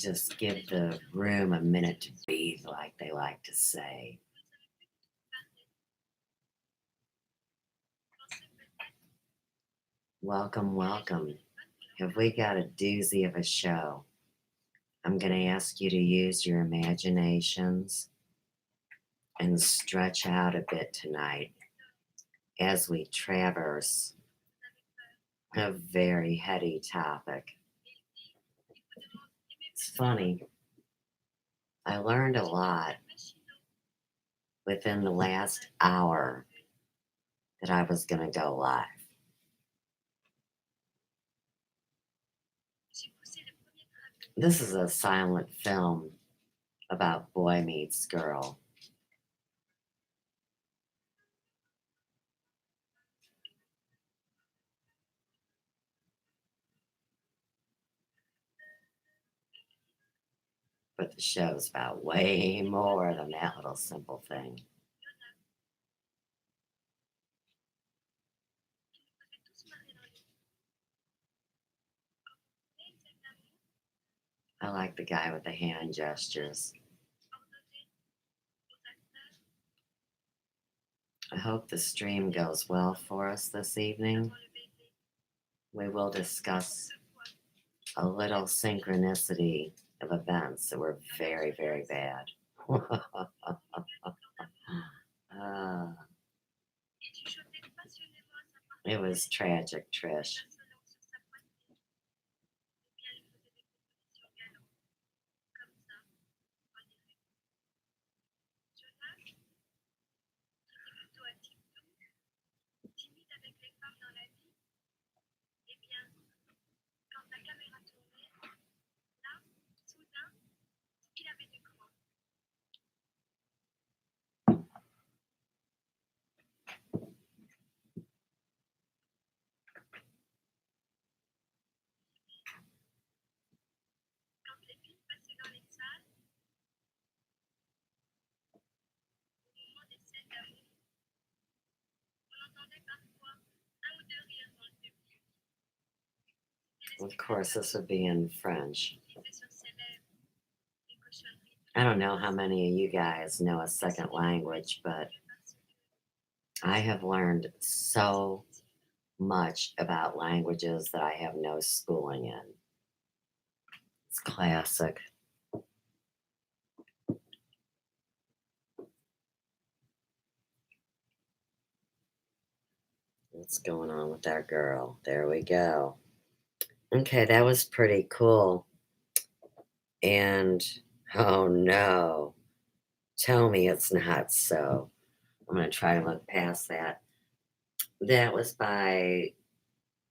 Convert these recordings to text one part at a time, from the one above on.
Just give the room a minute to breathe, like they like to say. Welcome, welcome. Have we got a doozy of a show? I'm going to ask you to use your imaginations and stretch out a bit tonight as we traverse a very heady topic. It's funny, I learned a lot within the last hour that I was going to go live. This is a silent film about boy meets girl. But the show's about way more than that little simple thing. I like the guy with the hand gestures. I hope the stream goes well for us this evening. We will discuss a little synchronicity of events that were very, very bad. It was tragic, Trish. Of course, this would be in French. I don't know how many of you guys know a second language, but I have learned so much about languages that I have no schooling in. It's classic. What's going on with that girl? There we go. Okay, that was pretty cool. And oh no, tell me it's not so. I'm going to try to look past that. That was by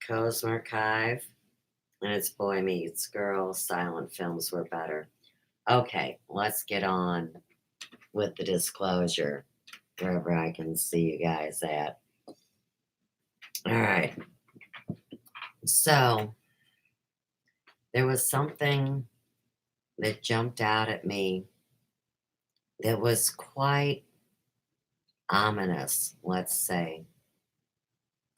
Co's Archive, and it's Boy Meets Girl. Silent films were better. Okay, let's get on with the disclosure, wherever I can see you guys at. All right. So, there was something that jumped out at me that was quite ominous, let's say,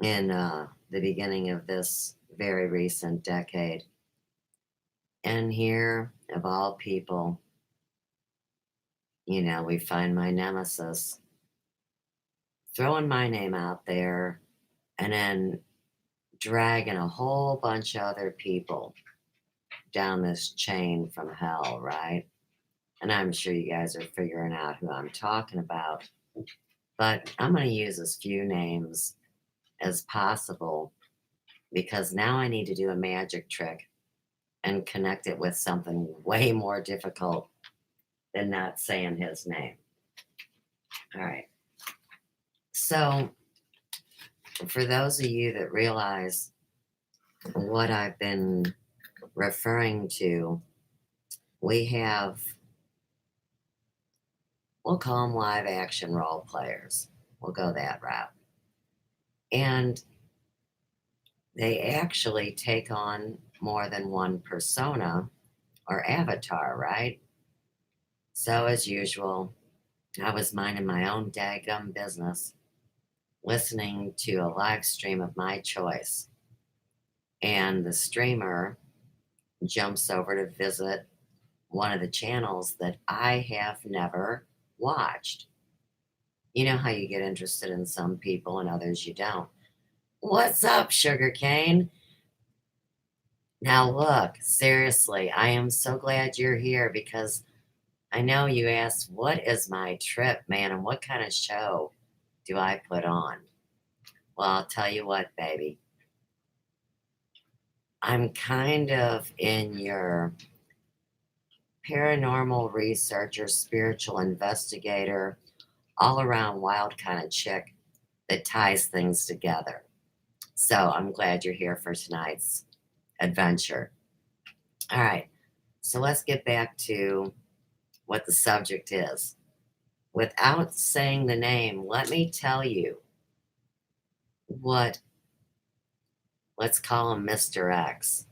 in the beginning of this very recent decade. And here, of all people, we find my nemesis throwing my name out there and then dragging a whole bunch of other people down this chain from hell, right? And I'm sure you guys are figuring out who I'm talking about. But I'm going to use as few names as possible because now I need to do a magic trick and connect it with something way more difficult than not saying his name. All right. So, for those of you that realize what I've been referring to, we have, we'll call them live action role players. We'll go that route. And they actually take on more than one persona or avatar, right? So, as usual, I was minding my own daggum business, listening to a live stream of my choice. And the streamer jumps over to visit one of the channels that I have never watched. You know how you get interested in some people and others you don't. What's up, Sugarcane? Now, look, seriously, I am so glad you're here because I know you asked, what is my trip, man, and what kind of show do I put on? Well, I'll tell you what, baby. I'm kind of in your paranormal researcher, spiritual investigator, all around wild kind of chick that ties things together. So I'm glad you're here for tonight's adventure. All right, so let's get back to what the subject is. Without saying the name, let me tell you what, let's call him Mr. X,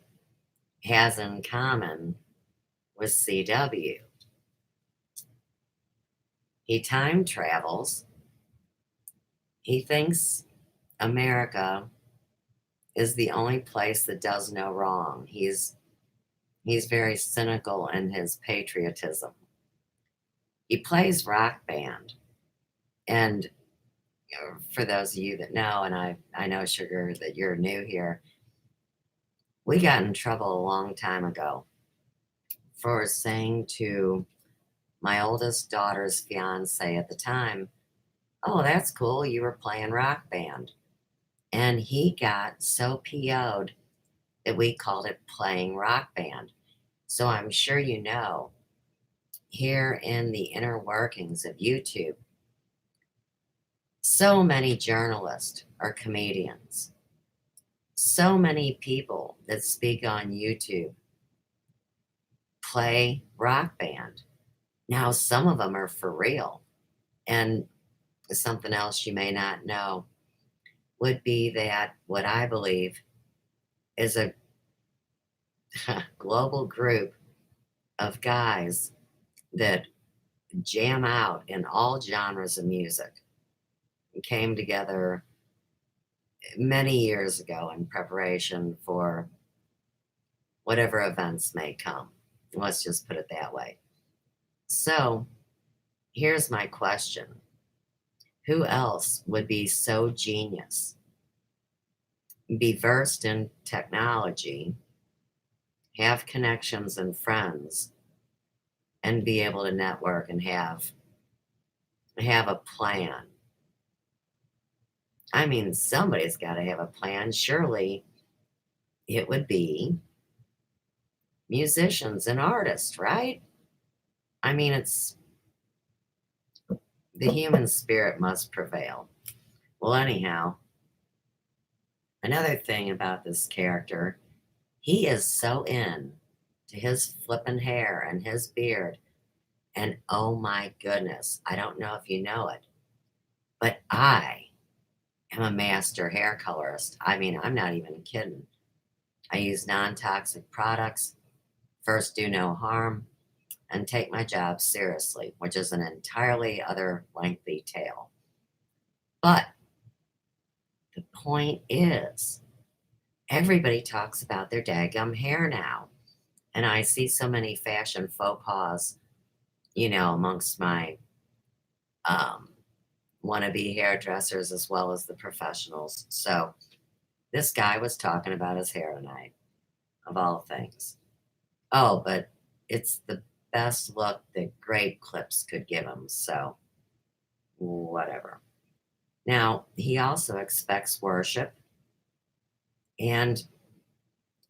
has in common with CW. He time travels. He thinks America is the only place that does no wrong. He's very cynical in his patriotism. He plays rock band, and for those of you that know, and I know, Sugar, that you're new here, we got in trouble a long time ago for saying to my oldest daughter's fiance at the time, "Oh, that's cool, you were playing rock band." And he got so PO'd that we called it playing rock band. So I'm sure you know, here in the inner workings of YouTube, so many journalists are comedians. So many people that speak on YouTube play rock band. Now, some of them are for real. And something else you may not know would be that what I believe is a global group of guys that jam out in all genres of music. It came together many years ago in preparation for whatever events may come. Let's just put it that way. So here's my question. Who else would be so genius, be versed in technology, have connections and friends, and be able to network and have a plan? I mean, somebody's got to have a plan. Surely it would be musicians and artists, right? I mean, it's the human spirit must prevail. Well, anyhow, another thing about this character, he is so in to his flippin' hair and his beard. And oh my goodness, I don't know if you know it, but I am a master hair colorist. I mean, I'm not even kidding. I use non-toxic products, first do no harm, and take my job seriously, which is an entirely other lengthy tale. But the point is, everybody talks about their daggum hair now. And I see so many fashion faux pas, amongst my um, wannabe hairdressers as well as the professionals. So this guy was talking about his hair tonight, of all things. Oh, but it's the best look that Grape Clips could give him. So whatever. Now, he also expects worship. And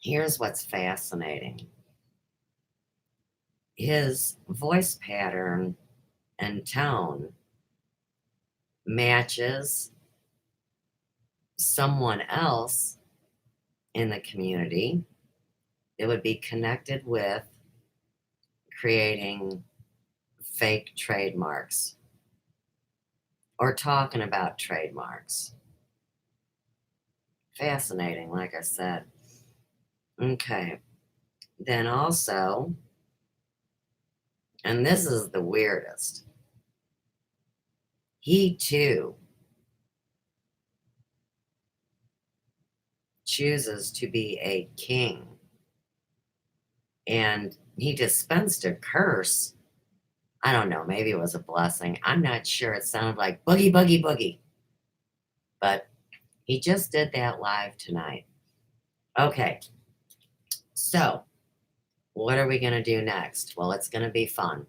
here's what's fascinating. His voice pattern and tone matches someone else in the community that would be connected with creating fake trademarks or talking about trademarks. Fascinating, like I said. Okay. Then also, and this is the weirdest, he too chooses to be a king and he dispensed a curse. I don't know, maybe it was a blessing. I'm not sure. It sounded like boogie, boogie, boogie. But he just did that live tonight. Okay, so what are we going to do next? Well, it's going to be fun.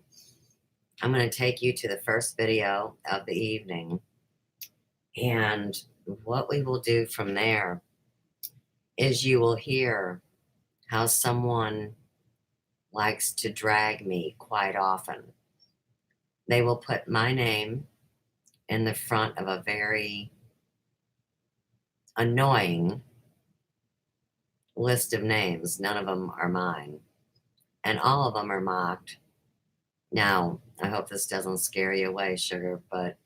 I'm going to take you to the first video of the evening. And what we will do from there is you will hear how someone likes to drag me quite often. They will put my name in the front of a very annoying list of names. None of them are mine, and all of them are mocked. Now, I hope this doesn't scare you away, sugar, but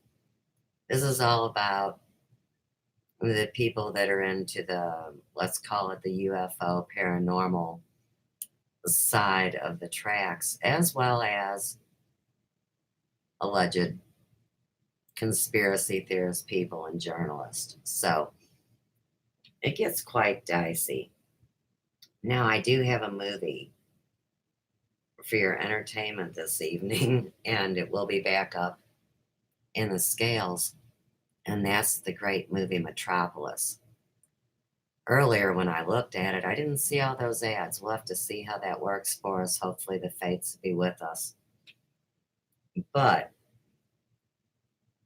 this is all about the people that are into the, let's call it the UFO paranormal side of the tracks, as well as alleged conspiracy theorist people and journalists. So it gets quite dicey. Now, I do have a movie for your entertainment this evening, and it will be back up in the scales, and that's the great movie Metropolis. Earlier, when I looked at it, I didn't see all those ads. We'll have to see how that works for us. Hopefully, the fates be with us. But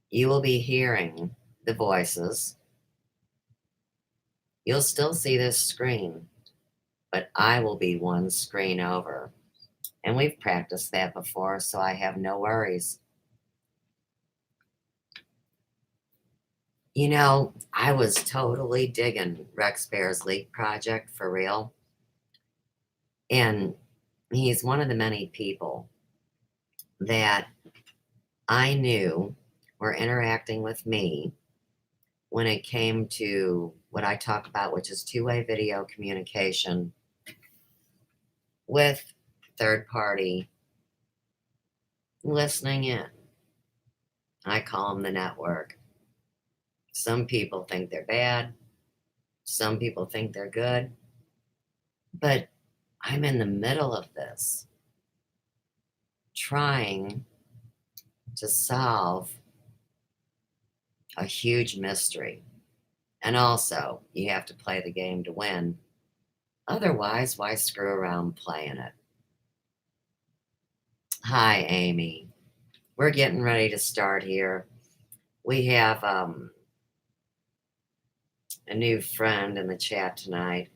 you will be hearing the voices. You'll still see this screen, but I will be one screen over. And we've practiced that before, so I have no worries. You know, I was totally digging Rex Bear's Leak project for real. And he's one of the many people that I knew were interacting with me when it came to what I talk about, which is two-way video communication with third party listening in. I call them the network. Some people think they're bad. Some people think they're good. But I'm in the middle of this, trying to solve a huge mystery. And also, you have to play the game to win. Otherwise, why screw around playing it? Hi, Amy. We're getting ready to start here. We have a new friend in the chat tonight,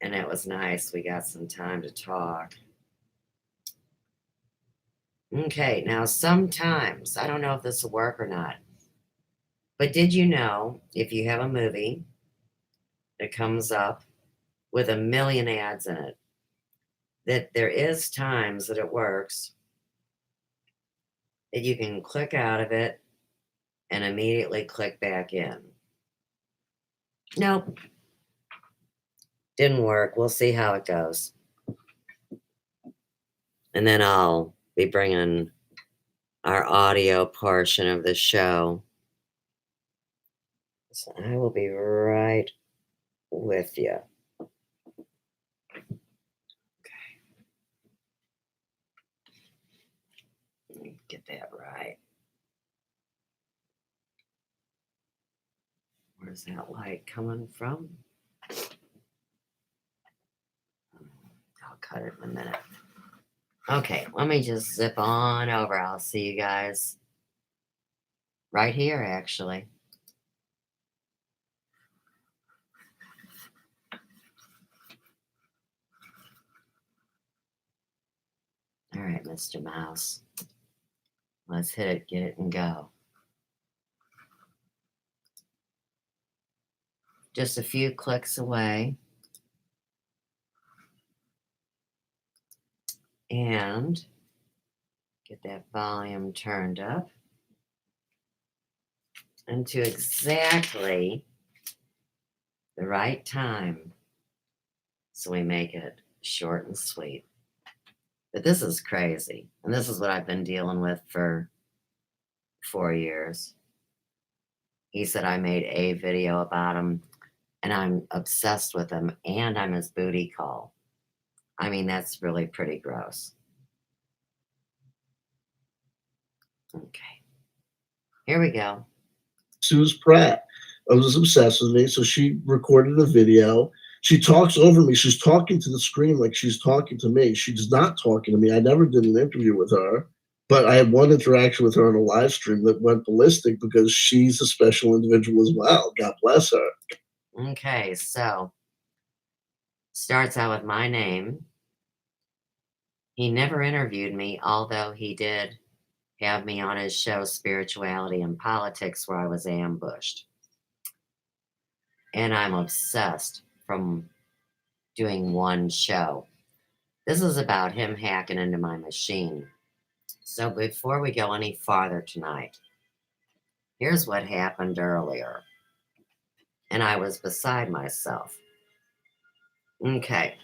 and it was nice. We got some time to talk. Okay, now sometimes, I don't know if this will work or not, but did you know if you have a movie that comes up with a million ads in it, that there is times that it works that you can click out of it and immediately click back in? Nope. Didn't work. We'll see how it goes. And then I'll be bringing our audio portion of the show. So I will be right with you. Okay. Let me get that right. Where's that light coming from? I'll cut it in a minute. Okay, let me just zip on over. I'll see you guys right here, actually. All right, Mr. Mouse. Let's hit it, get it, and go. Just a few clicks away. And get that volume turned up into exactly the right time, so we make it short and sweet. But this is crazy, and this is what I've been dealing with for 4 years. He said I made a video about him, and I'm obsessed with him, and I'm his booty call. I mean, that's really pretty gross. Okay. Here we go. Sue's Pratt. I was obsessed with me, so she recorded a video. She talks over me. She's talking to the screen like she's talking to me. She's not talking to me. I never did an interview with her, but I had one interaction with her on a live stream that went ballistic because she's a special individual as well. God bless her. Okay, so starts out with my name. He never interviewed me, although he did have me on his show Spirituality and Politics, where I was ambushed. And I'm obsessed from doing one show. This is about him hacking into my machine. So before we go any farther tonight, here's what happened earlier. And I was beside myself. Okay.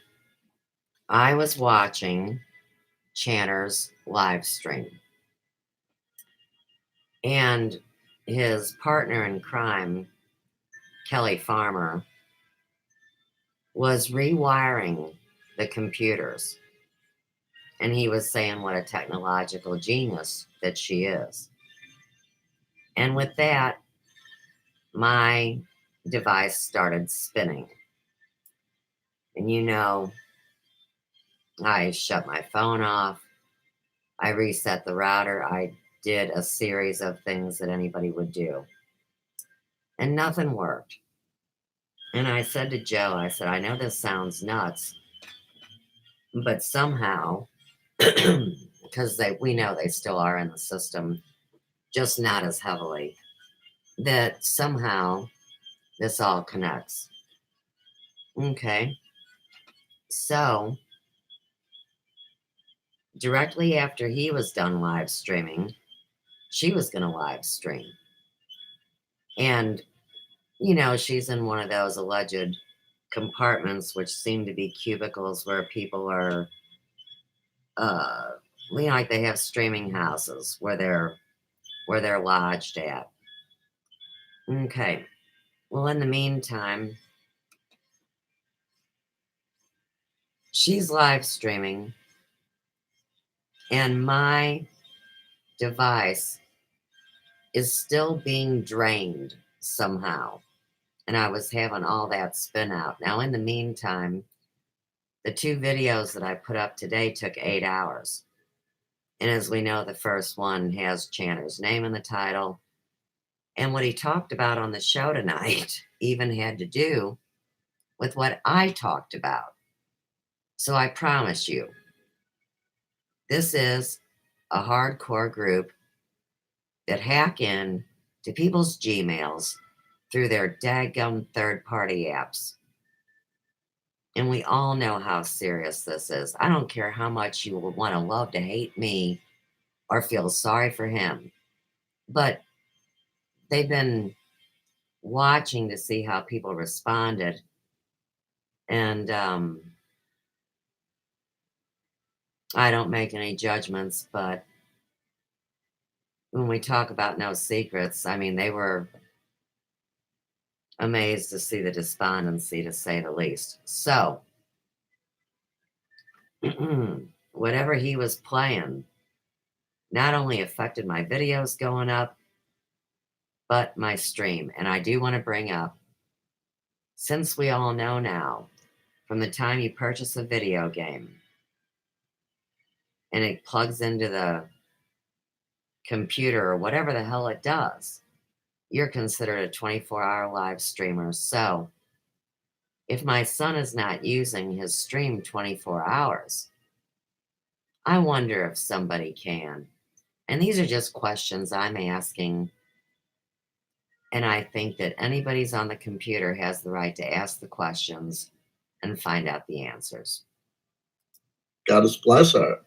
I was watching Channer's live stream. And his partner in crime, Kelly Farmer, was rewiring the computers. And he was saying what a technological genius that she is. And with that, my device started spinning. And you know, I shut my phone off. I reset the router. I did a series of things that anybody would do. And nothing worked. And I said to Joe, I said, I know this sounds nuts, but somehow, because we know they still are in the system, just not as heavily, that somehow this all connects. Okay. So, directly after he was done live streaming, she was going to live stream. And, you know, she's in one of those alleged compartments, which seem to be cubicles where people are, like they have streaming houses where they're lodged at. Okay. Well, in the meantime, she's live streaming, and my device is still being drained somehow. And I was having all that spin out. Now, in the meantime, the 2 videos that I put up today took 8 hours. And as we know, the first one has Channer's name in the title. And what he talked about on the show tonight even had to do with what I talked about. So I promise you, this is a hardcore group that hack in to people's Gmails through their daggum third-party apps. And we all know how serious this is. I don't care how much you will want to love to hate me or feel sorry for him, but they've been watching to see how people responded. And I don't make any judgments, but when we talk about no secrets, I mean, they were amazed to see the despondency, to say the least. So, whatever he was playing not only affected my videos going up, but my stream. And I do want to bring up, since we all know now, from the time you purchase a video game and it plugs into the computer or whatever the hell it does, you're considered a 24-hour live streamer. So if my son is not using his stream 24 hours, I wonder if somebody can. And these are just questions I'm asking. And I think that anybody's on the computer has the right to ask the questions and find out the answers. God bless her.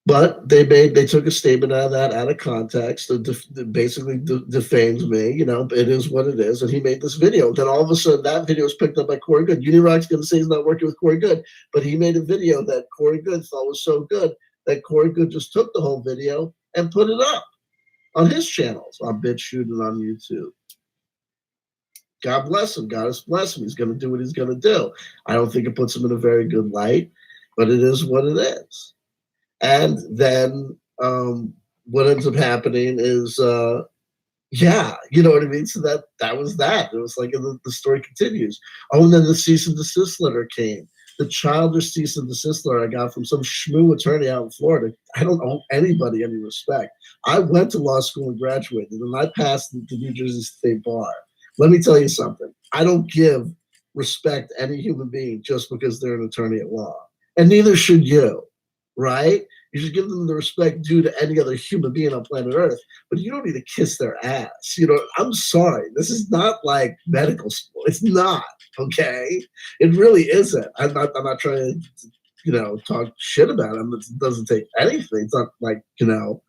But they took a statement out of that out of context that basically defames me. You know, it is what it is. And he made this video. Then all of a sudden, that video was picked up by Corey Good. Unirock's going to say he's not working with Corey Good, but he made a video that Corey Good thought was so good that Corey Good just took the whole video and put it up on his channels, on BitChute and on YouTube. God bless him. God has blessed him. He's going to do what he's going to do. I don't think it puts him in a very good light, but it is what it is. And then what ends up happening is, yeah, you know what I mean? So that was that. It was like the story continues. Oh, and then the cease and desist letter came. The childish cease and desist letter I got from some schmoo attorney out in Florida. I don't owe anybody any respect. I went to law school and graduated, and I passed the New Jersey State Bar. Let me tell you something. I don't give respect to any human being just because they're an attorney at law. And neither should you, right? You should give them the respect due to any other human being on planet Earth, but you don't need to kiss their ass. You know, I'm sorry. This is not like medical school. It's not, okay? It really isn't. I'm not trying to, talk shit about them. It doesn't take anything. It's not like, it is what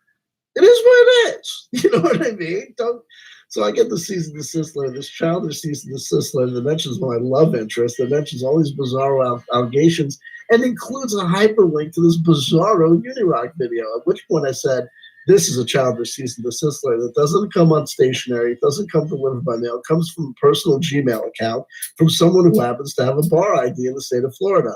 it is. You know what I mean? Don't. So I get the cease and desist letter, this childish cease and desist letter that mentions my love interest, that mentions all these bizarre allegations, and includes a hyperlink to this bizarro Unirock video. At which point I said, "This is a childish cease and desist letter that doesn't come on stationery, it doesn't come delivered by mail. It comes from a personal Gmail account from someone who happens to have a bar ID in the state of Florida.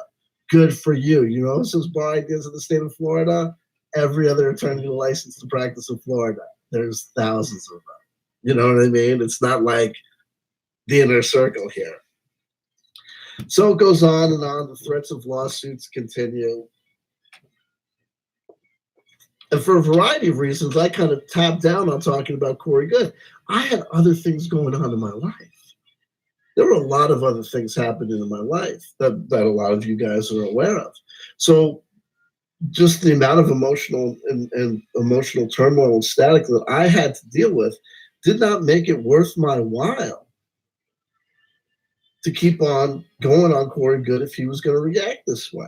Good for you. You know who says bar IDs in the state of Florida? Every other attorney licensed to practice in Florida. There's thousands of them. You know what I mean? It's not like the inner circle here." So it goes on and on. The threats of lawsuits continue. And for a variety of reasons, I kind of tapped down on talking about Corey Good. I had other things going on in my life. There were a lot of other things happening in my life that a lot of you guys are aware of. So just the amount of emotional and emotional turmoil and static that I had to deal with did not make it worth my while to keep on going on Corey Good if he was going to react this way.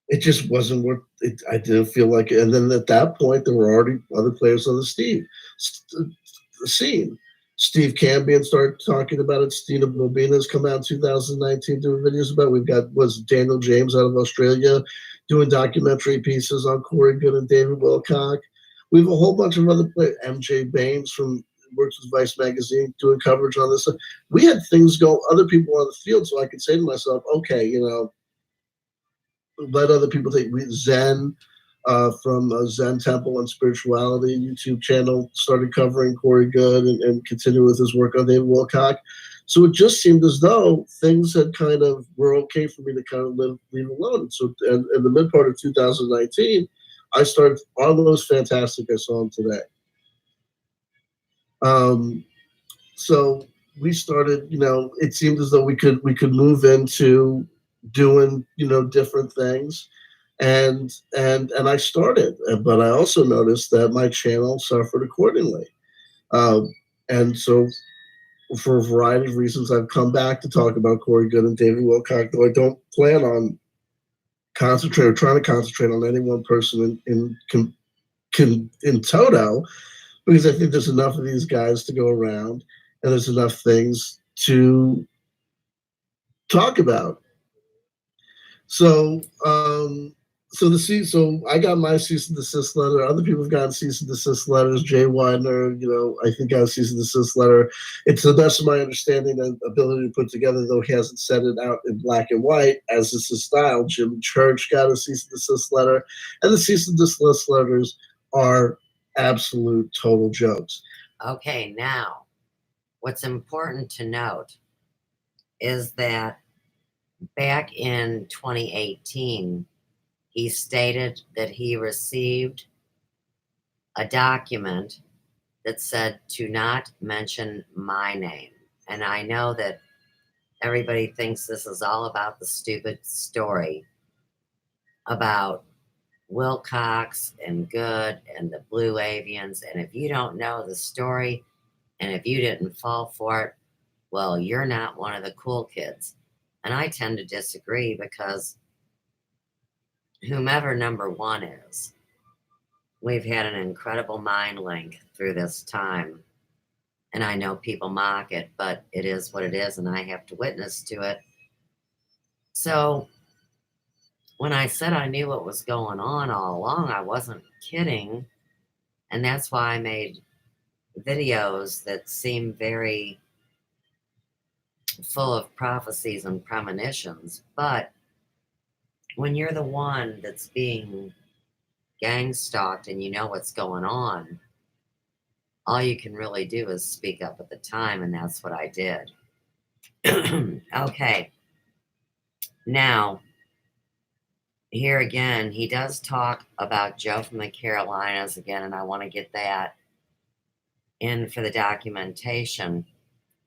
It just wasn't worth it. I didn't feel like it. And then at that point, there were already other players on the scene. Steve Cambion started talking about it. Stina Bobina's come out in 2019 doing videos about it. Was Daniel James out of Australia doing documentary pieces on Corey Good and David Wilcock. We have a whole bunch of other players. MJ Baines from works with Vice Magazine doing coverage on this. We had things go, other people on the field, so I could say to myself, okay, let other people take Zen from Zen Temple and Spirituality YouTube channel started covering Corey Good and continued with his work on David Wilcock. So it just seemed as though things had kind of were okay for me to kind of leave alone. And so in the mid part of 2019, I started Arlo's fantastic. I saw him today. So we started, it seemed as though we could move into doing, different things. And I started, but I also noticed that my channel suffered accordingly. And so for a variety of reasons, I've come back to talk about Corey Good and David Wilcock, though I don't plan on trying to concentrate on any one person in toto, because I think there's enough of these guys to go around and there's enough things to talk about. So, so I got my cease and desist letter. Other people have gotten cease and desist letters. Jay Widener, I think got a cease and desist letter. It's the best of my understanding and ability to put together, though he hasn't said it out in black and white, as is his style. Jim Church got a cease and desist letter, and the cease and desist letters are absolute total jokes. Okay, now, what's important to note is that back in 2018, he stated that he received a document that said to not mention my name. And I know that everybody thinks this is all about the stupid story about Wilcox and Good and the Blue Avians. And if you don't know the story and if you didn't fall for it, well, you're not one of the cool kids. And I tend to disagree, because whomever number one is, we've had an incredible mind link through this time. And I know people mock it, but it is what it is, and I have to witness to it. So when I said I knew what was going on all along, I wasn't kidding. And that's why I made videos that seem very full of prophecies and premonitions. But when you're the one that's being gang stalked and you know what's going on, all you can really do is speak up at the time, and that's what I did. Okay, now, here again, he does talk about Joe from the Carolinas again, and I want to get that in for the documentation.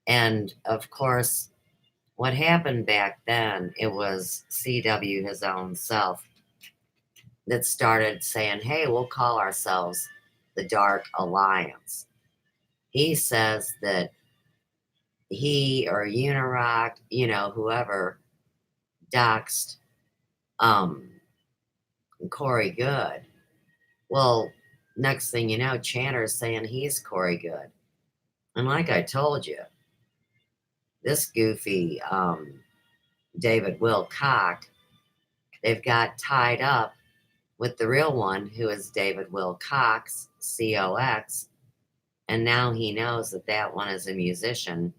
And of course, what happened back then, it was CW, his own self, that started saying, hey, we'll call ourselves the Dark Alliance. He says that he or Unirock, whoever, doxed Corey Good. Well, next thing you know, Channer's saying he's Corey Good. And like I told you, this goofy David Wilcock, they've got tied up with the real one, who is David Wilcox, COX, and now he knows that that one is a musician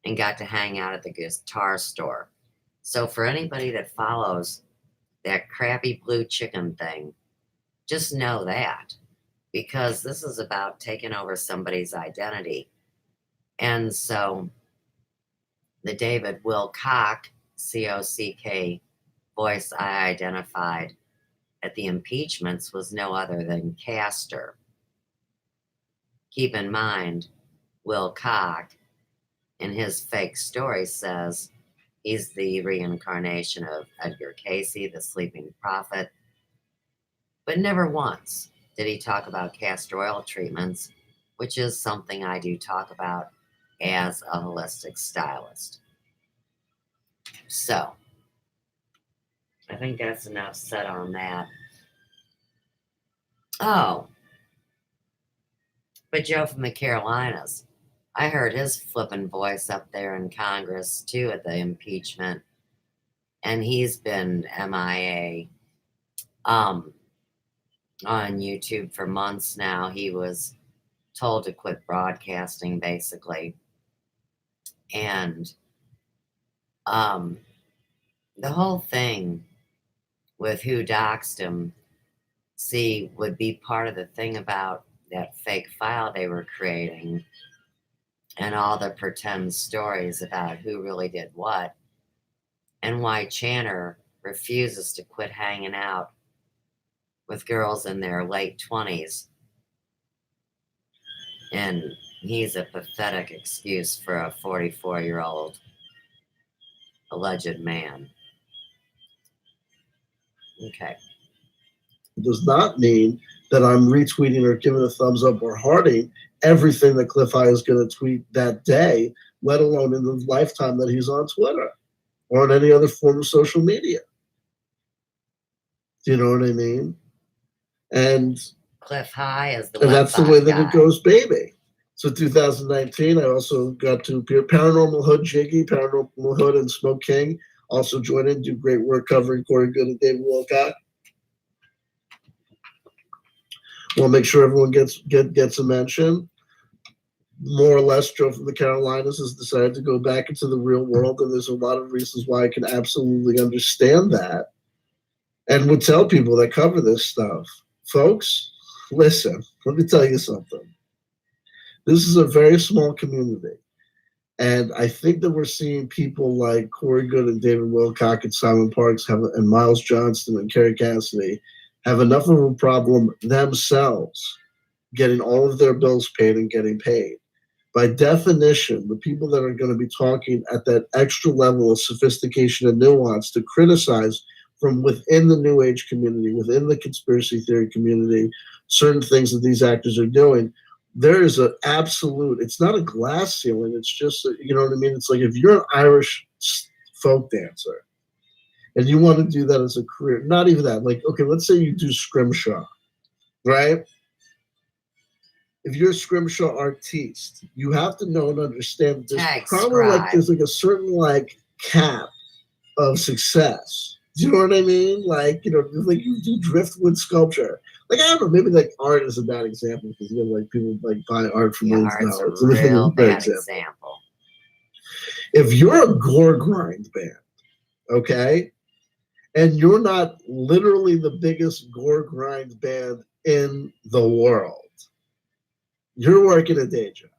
and got to hang out at the guitar store. So for anybody that follows that crappy blue chicken thing, just know that, because this is about taking over somebody's identity. And so the David Wilcock, COCK, voice I identified at the impeachments was no other than Castor. Keep in mind, Wilcock, in his fake story, says he's the reincarnation of Edgar Casey, the sleeping prophet. But never once did he talk about castor oil treatments, which is something I do talk about as a holistic stylist. So, I think that's enough said on that. Oh, but Joe from the Carolinas, I heard his flippin' voice up there in Congress too at the impeachment, and he's been MIA on YouTube for months now. He was told to quit broadcasting, basically, and the whole thing with who doxed him, would be part of the thing about that fake file they were creating and all the pretend stories about who really did what, and why Channer refuses to quit hanging out with girls in their late 20s. And he's a pathetic excuse for a 44-year-old alleged man. Okay. It does not mean that I'm retweeting or giving a thumbs up or hearting everything that Cliff High is going to tweet that day, let alone in the lifetime that he's on Twitter or on any other form of social media. Do you know what I mean? And Cliff High is the that's the way that guy. it goes, baby. So 2019, I also got to appear. Paranormal Hood Jiggy, Paranormal Hood, and Smoke King also join in, do great work covering Corey Good and David Wilcock. We'll make sure everyone gets a mention. More or less, Joe from the Carolinas has decided to go back into the real world, and there's a lot of reasons why I can absolutely understand that, and would tell people that cover this stuff, folks, listen, let me tell you something. This is a very small community, and I think that we're seeing people like Corey Good and David Wilcock and Simon Parks and Miles Johnston and Kerry Cassidy have enough of a problem themselves getting all of their bills paid and getting paid. By definition, the people that are going to be talking at that extra level of sophistication and nuance to criticize from within the New Age community, within the conspiracy theory community, certain things that these actors are doing, there is an absolute, it's not a glass ceiling, it's just, you know what I mean? It's like if you're an Irish folk dancer and you want to do that as a career, not even that, like, okay, let's say you do scrimshaw, right? If you're a scrimshaw artiste, you have to know and understand that there's probably like there's like a certain like cap of success. Do you know what I mean? Like, you know, like you do driftwood sculpture. Like, I don't know, maybe like art is a bad example because you know, like people like buy art for millions of dollars. Art's a real bad example. If you're a gore grind band, okay, and you're not literally the biggest gore grind band in the world, you're working a day job.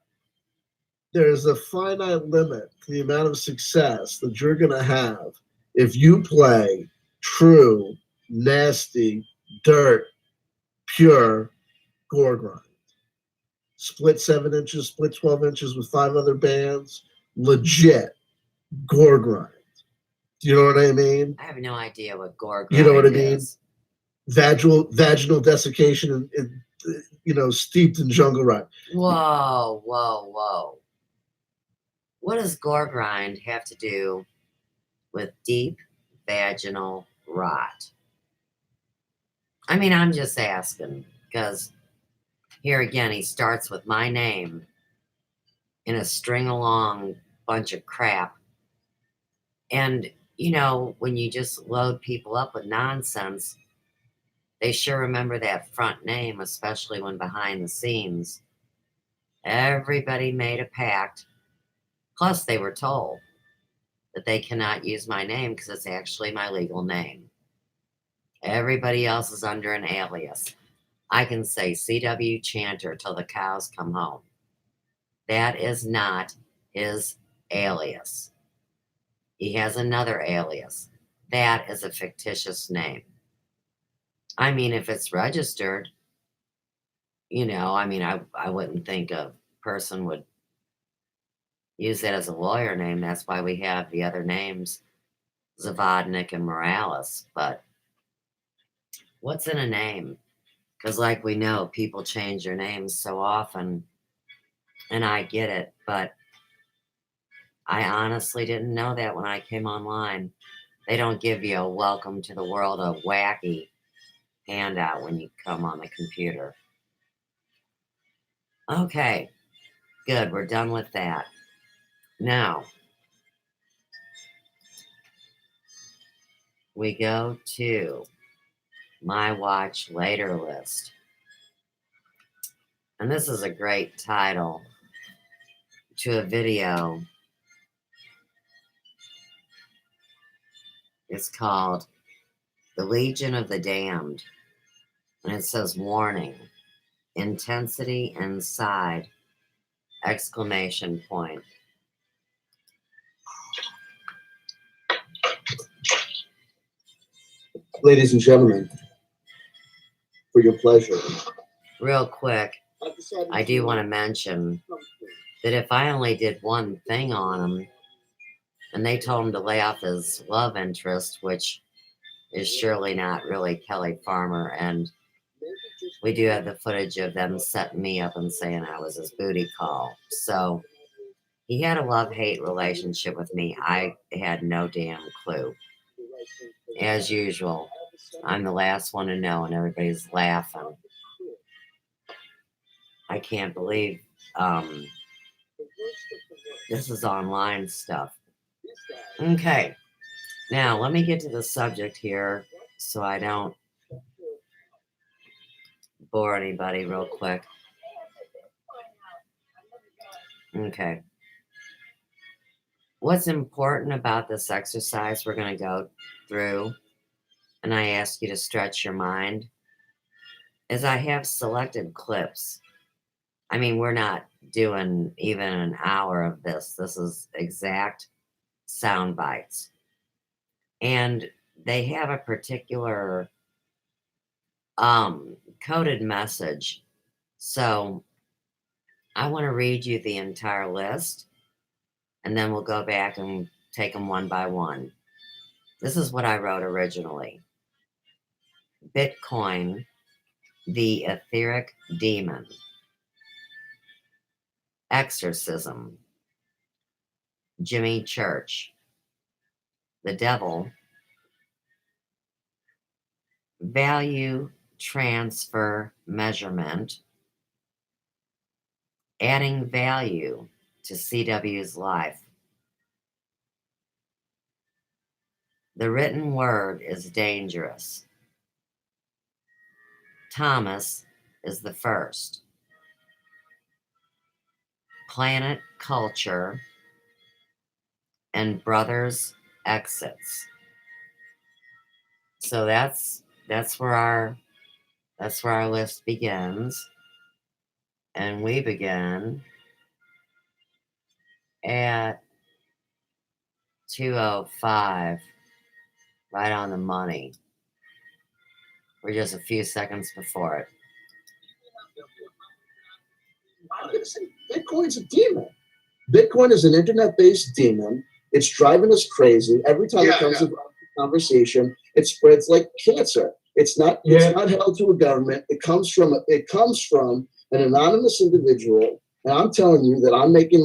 There's a finite limit to the amount of success that you're going to have if you play true, nasty, dirt, pure gore grind. Split 7 inches, split 12 inches with 5 other bands, legit gore grind. Do you know what I mean? I have no idea what gore grind You know what I mean? is. Vaginal desiccation and steeped in jungle rot. Whoa, whoa, whoa. What does gore grind have to do with deep vaginal rot? I mean, I'm just asking because here again, he starts with my name in a string along bunch of crap. And, when you just load people up with nonsense, they sure remember that front name, especially when behind the scenes, everybody made a pact. Plus, they were told that they cannot use my name because it's actually my legal name. Everybody else is under an alias. I can say CW Chanter till the cows come home. That is not his alias. He has another alias. That is a fictitious name. I mean, if it's registered, I wouldn't think a person would use that as a lawyer name. That's why we have the other names, Zavodnik and Morales. But what's in a name? Because, like we know, people change their names so often, and I get it, but I honestly didn't know that when I came online. They don't give you a welcome to the world of wacky handout when you come on the computer. Okay, good. We're done with that. Now, we go to my watch later list. And this is a great title to a video. It's called The Legion of the Damned. And it says warning, intensity inside, exclamation point. Ladies and gentlemen, for your pleasure. Real quick, I do want to mention that if I only did one thing on him, and they told him to lay off his love interest, which is surely not really Kelly Farmer, and we do have the footage of them setting me up and saying I was his booty call. So he had a love-hate relationship with me. I had no damn clue. As usual, I'm the last one to know, and everybody's laughing. I can't believe this is online stuff. Okay, now let me get to the subject here so I don't bore anybody real quick. Okay. What's important about this exercise we're going to go through, and I ask you to stretch your mind, is I have selected clips. I mean, we're not doing even an hour of this. This is exact sound bites. And they have a particular coded message. So I want to read you the entire list, and then we'll go back and take them one by one. This is what I wrote originally. Bitcoin, the etheric demon. Exorcism. Jimmy Church. The devil. Value transfer measurement. Adding value to CW's life. The written word is dangerous. Thomas is the first. Planet culture. and brothers exits. So that's where our list begins, and we begin at 2:05, right on the money. We're just a few seconds before it. I'm going to say Bitcoin's a demon. Bitcoin is an internet-based demon. It's driving us crazy. Every time it comes about the conversation, it spreads like cancer. It's not held to a government. It comes from an anonymous individual. And I'm telling you that I'm making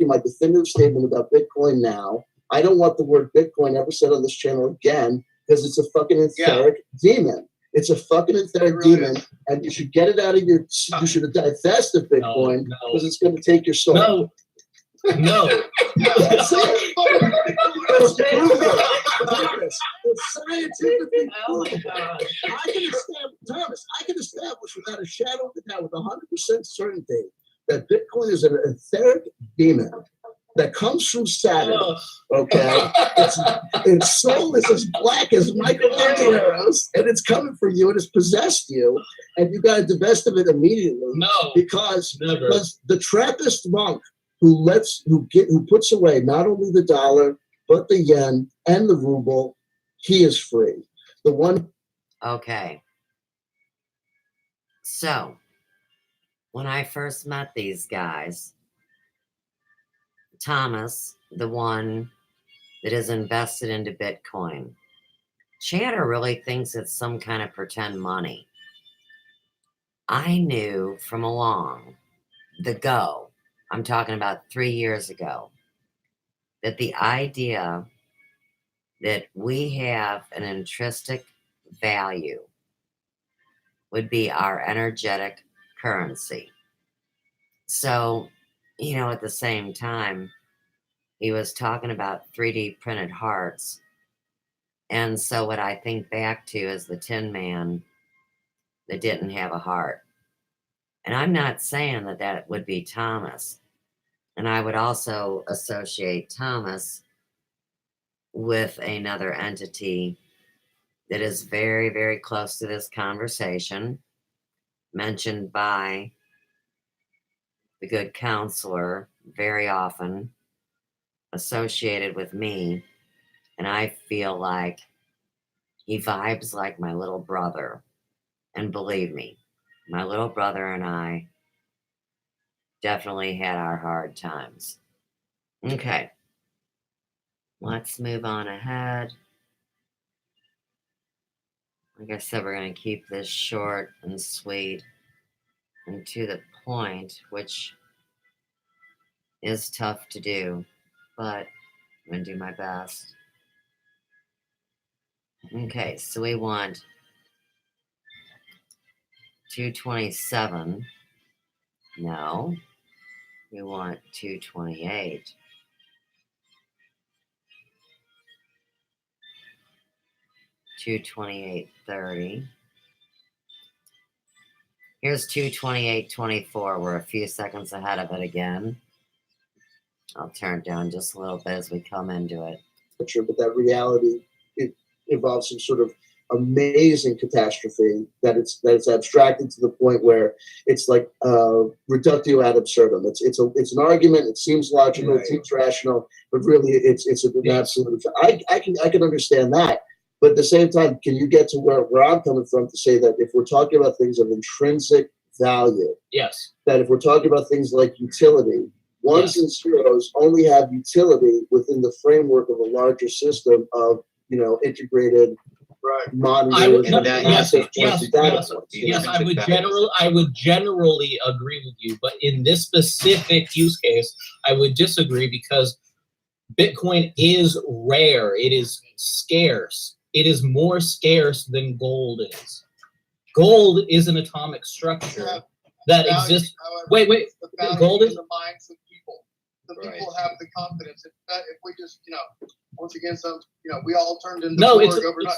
my definitive statement about Bitcoin now. I don't want the word Bitcoin ever said on this channel again because it's a fucking etheric demon. It's a fucking etheric demon, and you should get it out of your. You should divest of Bitcoin because it's going to take your soul. No. That's it. It's scientifically proven. I can establish without a shadow of a doubt, with 100% certainty, that Bitcoin is an etheric demon that comes from Saturn. Okay, its soul is as black as Michelangelo's, and it's coming for you, and it's possessed you, and you got to divest of it immediately. No, because the Trappist monk who puts away not only the dollar but the yen and the ruble, he is free. The one. Okay. So, when I first met these guys, Thomas, the one that is invested into Bitcoin, Chatter really thinks it's some kind of pretend money. I knew from I'm talking about 3 years ago, that the idea that we have an intrinsic value would be our energetic currency. So, at the same time, he was talking about 3D printed hearts. And so what I think back to is the Tin Man that didn't have a heart. And I'm not saying that would be Thomas. And I would also associate Thomas with another entity that is very, very close to this conversation, mentioned by the good counselor very often, associated with me, and I feel like he vibes like my little brother. And believe me, my little brother and I definitely had our hard times. Okay, let's move on ahead. Like I said, we're going to keep this short and sweet and to the point, which is tough to do, but I'm going to do my best. Okay, so we want 227. No, we want 228. 228.30. Here's 228.24. We're a few seconds ahead of it again. I'll turn it down just a little bit as we come into it. But that reality, it involves some sort of amazing catastrophe that it's abstracted to the point where it's like reductio ad absurdum. It's an argument. It seems logical. It seems rational, but really it's an absolute. I can understand that. But at the same time, can you get to where I'm coming from to say that if we're talking about things of intrinsic value, yes, that if we're talking about things like utility, ones and zeros only have utility within the framework of a larger system of integrated monitoring. Yes, I would generally agree with you, but in this specific use case, I would disagree because Bitcoin is rare. It is scarce. It is more scarce than gold is. Gold is an atomic structure that exists. Wait. Gold is the minds of people. The people have the confidence. If we just, once again, we all turned into overnight.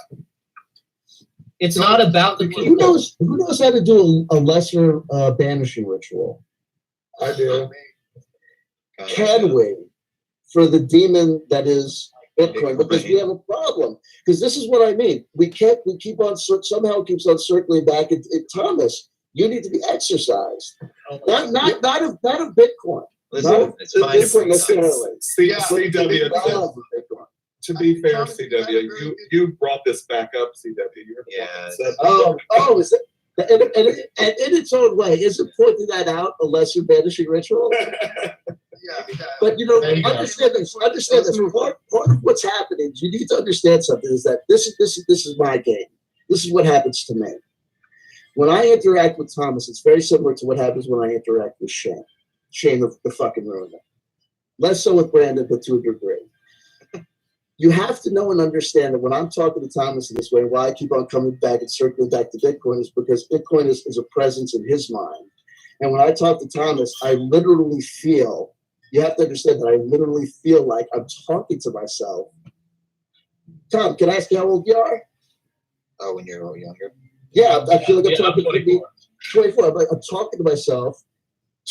It's not about the people. Who knows how to do a lesser banishing ritual? I do. Can we for the demon that is Bitcoin, because we have a problem. Because this is what I mean. We keep on somehow it keeps on circling back. Thomas, you need to be exercised. Not of Bitcoin. Listen, it's fine. Bitcoin necessarily. CW. To be fair, CW, you brought this back up, CW. Is it? And in its own way, isn't pointing that out a lesser banishing ritual? But understand this. Understand this. Part of what's happening, you need to understand something, is that this is my game. This is what happens to me. When I interact with Thomas, it's very similar to what happens when I interact with Shane. Shane the fucking ruined it. Less so with Brandon, but to a degree. You have to know and understand that when I'm talking to Thomas in this way, why I keep on coming back and circling back to Bitcoin is because Bitcoin is a presence in his mind. And when I talk to Thomas, I literally feel, you have to understand that I literally feel like I'm talking to myself. Tom, can I ask you how old you are? Oh, when you're a little younger? Yeah, I feel like I'm talking I'm 24. to me. 24. I'm talking to myself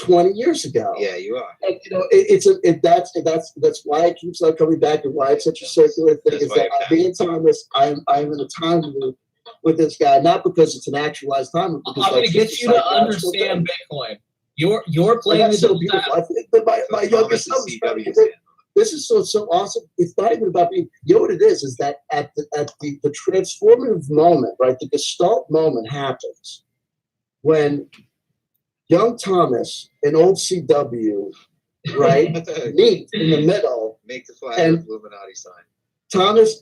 20 years ago. Yeah, you are. And that's why it keeps on coming back, and why it's such a circular thing. Is that me and Thomas, I'm in a time loop with this guy, not because it's an actualized time loop. I'm going to get you to understand Bitcoin. You're playing that's so beautiful. I think that my younger son is probably, this is so awesome. It's not even about being. You know what it is that at the transformative moment, right? The gestalt moment happens when young Thomas and old CW, right, meet in the middle. Make the flag with Illuminati sign. Thomas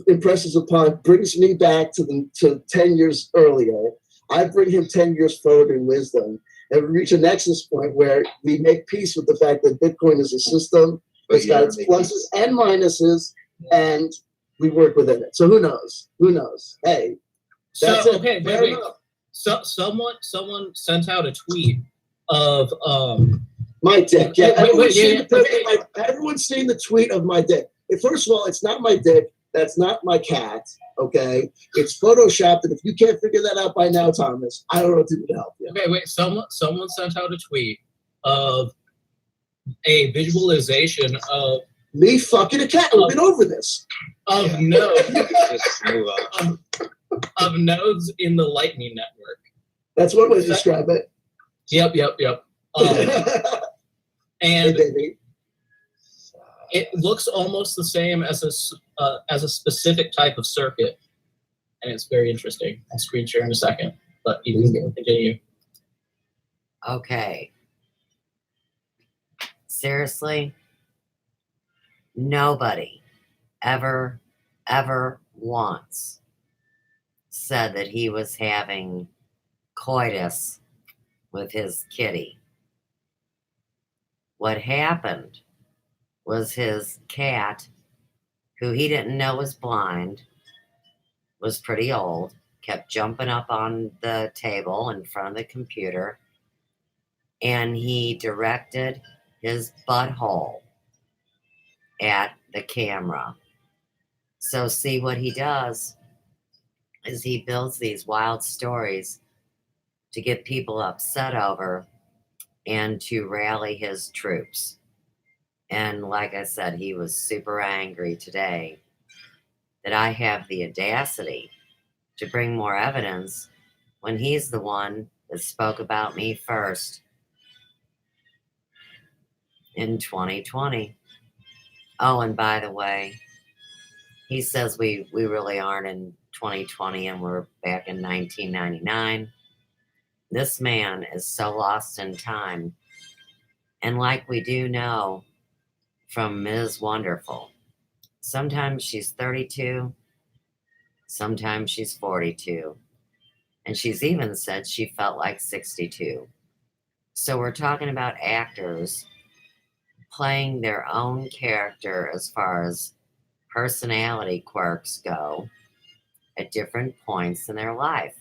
impresses upon, brings me back to 10 years earlier. I bring him 10 years forward in wisdom, and we reach a nexus point where we make peace with the fact that Bitcoin is a system. It's got its pluses and minuses, and we work within it. So who knows? Who knows? Hey, that's okay, wait. So someone sent out a tweet of my dick. Yeah, everyone's seen the tweet of my dick. First of all, it's not my dick. That's not my cat. Okay, it's photoshopped, and if you can't figure that out by now, Thomas, I don't know what to do to help you. Wait. Someone sent out a tweet of a visualization of me fucking a cat. We've been over this. Of nodes. Just move on. Of nodes in the Lightning Network. That's one way to describe it. Yep. And hey, it looks almost the same as a specific type of circuit, and it's very interesting. I'll screen share in a second, but you can continue. Okay. Seriously, nobody ever once said that he was having coitus with his kitty. What happened was his cat, who he didn't know was blind, was pretty old, kept jumping up on the table in front of the computer, and he directed his butthole at the camera. So see, what he does is he builds these wild stories to get people upset over and to rally his troops. And like I said, he was super angry today that I have the audacity to bring more evidence when he's the one that spoke about me first in 2020. Oh, and by the way, he says we really aren't in 2020 and we're back in 1999. This man is so lost in time. And like we do know from Ms. Wonderful, sometimes she's 32, sometimes she's 42. And she's even said she felt like 62. So we're talking about actors playing their own character as far as personality quirks go at different points in their life.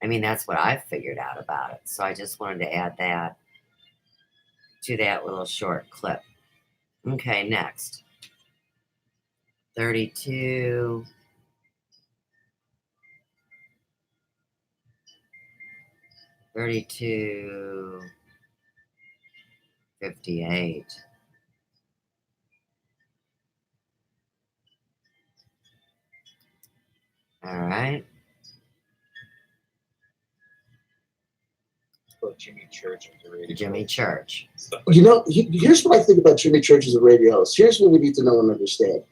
I mean, that's what I've figured out about it. So I just wanted to add that to that little short clip. Okay, next. 32. 32. 58. All right. Well, Jimmy Church was a radio. Jimmy Church. Stuff like You know, here's what I think about Jimmy Church as a radio host. Here's what we need to know and understand.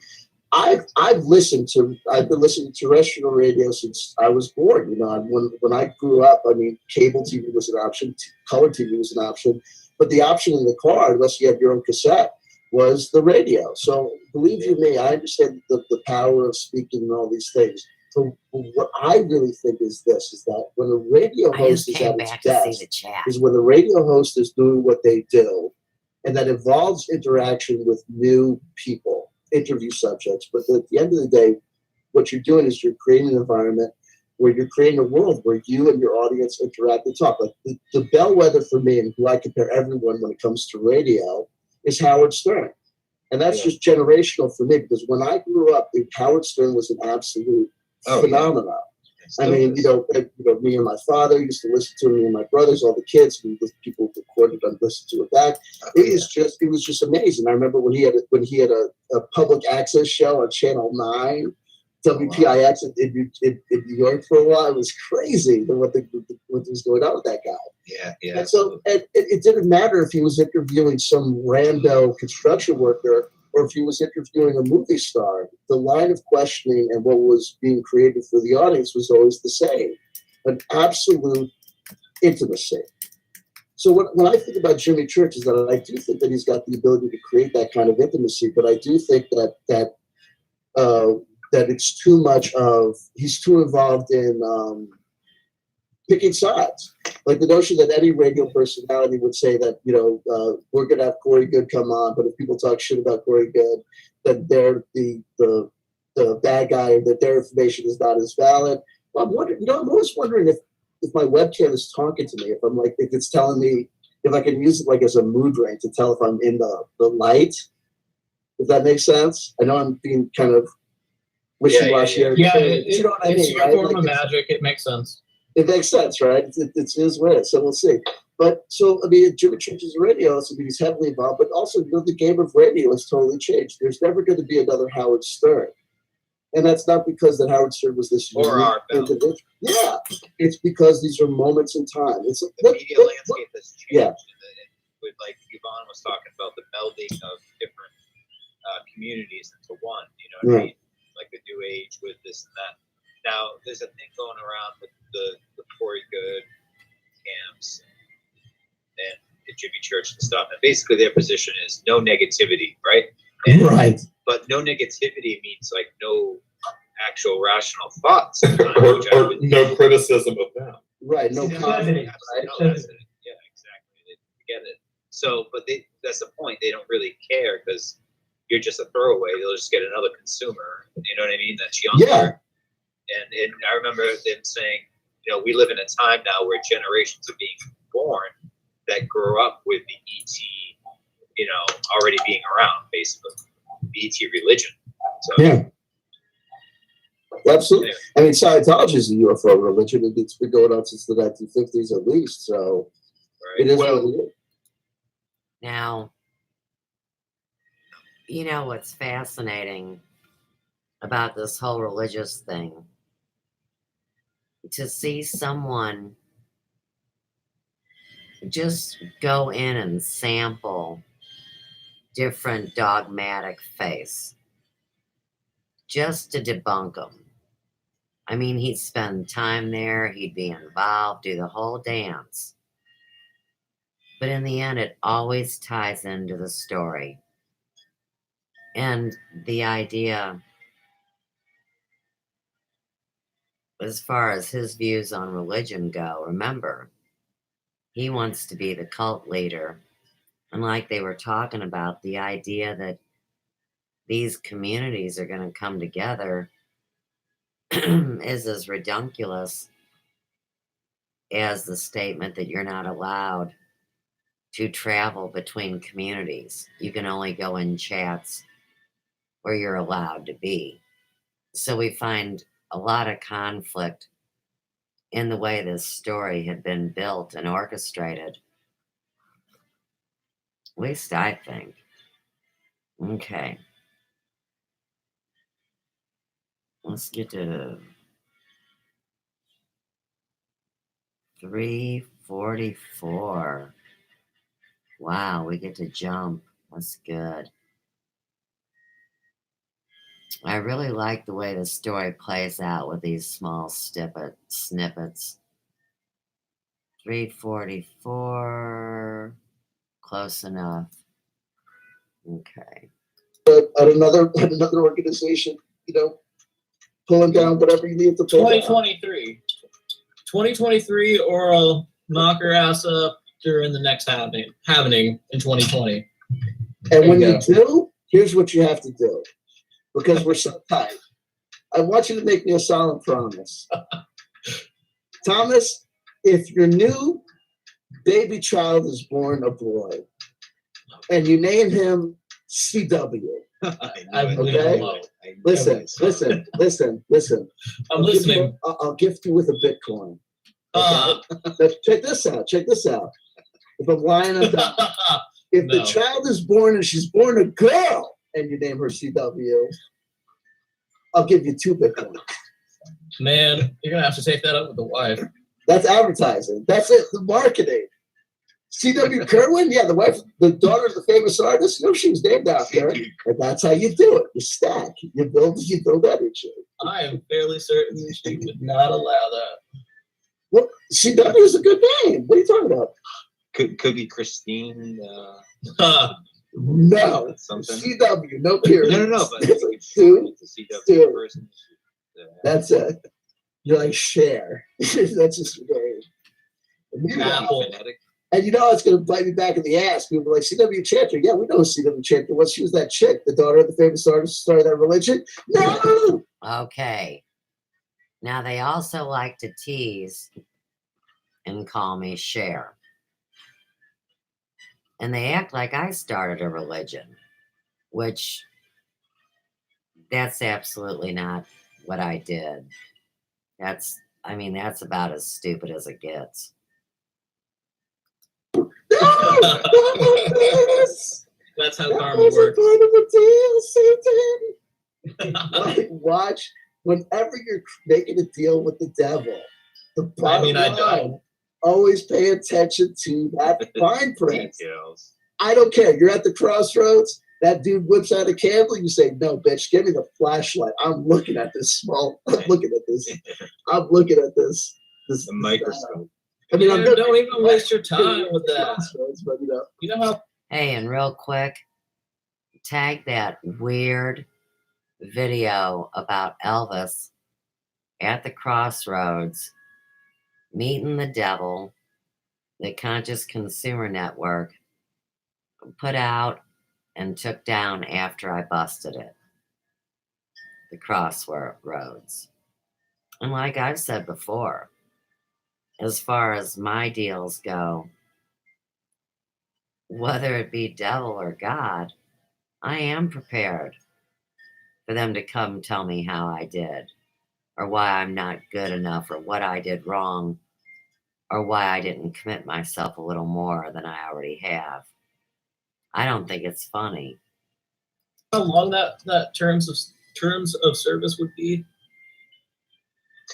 I've been listening to terrestrial radio since I was born. You know, when I grew up, I mean, cable TV was an option, color TV was an option, but the option in the car, unless you had your own cassette, was the radio. So believe you me, I understand the power of speaking and all these things. But what I really think is this: is that when a radio I host just is came at its back to see best, the chat. is when the radio host is doing what they do, and that involves interaction with new people, interview subjects. But at the end of the day, what you're doing is you're creating an environment where you're creating a world where you and your audience interact and talk. Like the bellwether for me, and who I compare everyone when it comes to radio, is Howard Stern. And that's just generational for me, because when I grew up, Howard Stern was an absolute phenomenon. I mean, you know, me and my father used to listen to me and my brothers, all the kids, and people recorded and listened to it back. It was just amazing. I remember when he had a public access show on Channel 9, WPIX in New York for a while. It was crazy what was going on with that guy. Yeah. And so it didn't matter if he was interviewing some rando construction worker or if he was interviewing a movie star. The line of questioning and what was being created for the audience was always the same, an absolute intimacy. So when I think about Jimmy Church, is that I do think that he's got the ability to create that kind of intimacy, but I do think that it's too much of, he's too involved in picking sides. Like the notion that any radio personality would say that, you know, we're going to have Corey Good come on, but if people talk shit about Corey Good, then they're the bad guy, that their information is not as valid. Well, I'm wondering, you know, I'm always wondering if my webcam is talking to me, if I'm like, if it's telling me, if I can use it like as a mood ring to tell if I'm in the light, if that makes sense. I know I'm being kind of wishy-washy. Yeah, you know what I mean, it's your right? form Like of magic. It makes sense. It makes sense, right? It's his way, so we'll see. But so, I mean, Jimmy Church is a radio host, I mean, he's heavily involved, but also, you know, the game of radio has totally changed. There's never going to be another Howard Stern. And that's not because that Howard Stern was this Or unique Art Bell. individual. Yeah, it's because these are moments in time. It's The media landscape has changed. Yeah. With, like Yvonne was talking about, the melding of different communities into one. You know what I mean? Like the New Age with this and that. Now, there's a thing going around with the Corey Good camps and the Jimmy Church and stuff. And basically, their position is no negativity, right? And, Right. But no negativity means like no actual rational thoughts. Or no criticism of them. Right. No comment. Right? No, that's it. Yeah, exactly. They get it. So, but that's the point. They don't really care because you're just a throwaway. They'll just get another consumer. You know what I mean? That's younger. Yeah. And I remember them saying, you know, we live in a time now where generations are being born that grew up with the ET, you know, already being around, basically. The ET religion. So, Yeah. Absolutely. Anyway. I mean, Scientology is a UFO religion, and it's been going on since the 1950s at least. So right. it is what it is. Now, you know what's fascinating about this whole religious thing? To see someone just go in and sample different dogmatic faiths just to debunk them. I mean, he'd spend time there, he'd be involved, do the whole dance. But in the end, it always ties into the story. And the idea, as far as his views on religion go, remember, he wants to be the cult leader. And like they were talking about, the idea that these communities are going to come together is as redunculous as the statement that you're not allowed to travel between communities. You can only go in chats where you're allowed to be. So we find a lot of conflict in the way this story had been built and orchestrated. At least I think. Okay. Let's get to 344. Wow, we get to jump. That's good. I really like the way the story plays out with these small snippets. 344. Close enough. Okay. At another organization, pulling down whatever you need to pull down. 2023, or I'll knock her ass up during the next happening in 2020. And when you do, here's what you have to do. Because we're so tight. I want you to make me a solemn promise. Thomas, if your new baby child is born a boy and you name him CW. Okay? Listen. I'm listening. I'll gift you with a Bitcoin. Okay? Check this out. If I'm lying on that, if the child is born and she's born a girl and you name her CW, I'll give you 2 Bitcoins. Man, you're gonna have to take that up with the wife. That's advertising. That's it. The marketing. CW Kerwin, yeah, the wife, the daughter of the famous artist. She was named after her. And that's how you do it. You stack. You build energy. I am fairly certain she would not allow that. Well, CW is a good name. What are you talking about? Could be Christine. No. Something. CW, no period. No. But Stu. CW person. That's it. You're like Cher. That's just great. Apple. And it's going to bite me back in the ass. People are like, CW Chanter. Yeah, we know who CW Chanter was. She was that chick, the daughter of the famous artist who started that religion. No! Okay. Now, they also like to tease and call me Cher. And they act like I started a religion, which that's absolutely not what I did. That's about as stupid as it gets. That's how karma works. Watch, whenever you're making a deal with the devil, the bottom line, always pay attention to that fine print. Details. I don't care. You're at the crossroads. That dude whips out a candle. You say, "No, bitch, give me the flashlight. I'm looking at this small. I'm looking at this. The microscope." Don't even waste your time with that. But, you know how. Hey, and real quick, tag that weird video about Elvis at the crossroads meeting the devil that Conscious Consumer Network put out and took down after I busted it. The crossroads. And like I've said before, as far as my deals go, whether it be devil or God, I am prepared for them to come tell me how I did, or why I'm not good enough, or what I did wrong, or why I didn't commit myself a little more than I already have. I don't think it's funny. How long that terms of service would be?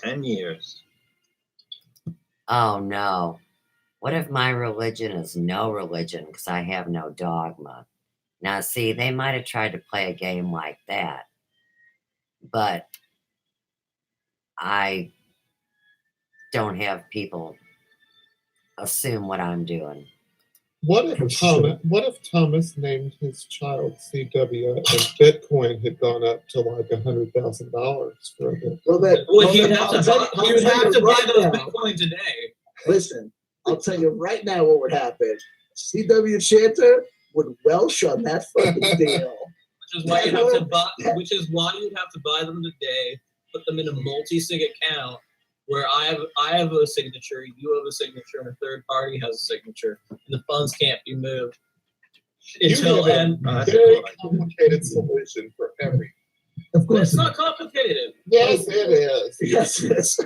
10 years. Oh no. What if my religion is no religion because I have no dogma? Now, see, they might have tried to play a game like that, but I don't have people assume what I'm doing. What if Thomas named his child CW and Bitcoin had gone up to like $100,000 for a bit? Well, you'd have to buy those Bitcoin today. Listen, I'll tell you right now what would happen. CW Chanter would welsh on that fucking deal. Which is why you'd have to buy them today, put them in a multi-sig account where I have a signature, you have a signature, and a third party has a signature, and the funds can't be moved until then. Very complicated solution for everything. Of course, it's not complicated. Yes, it is. Yes, it is.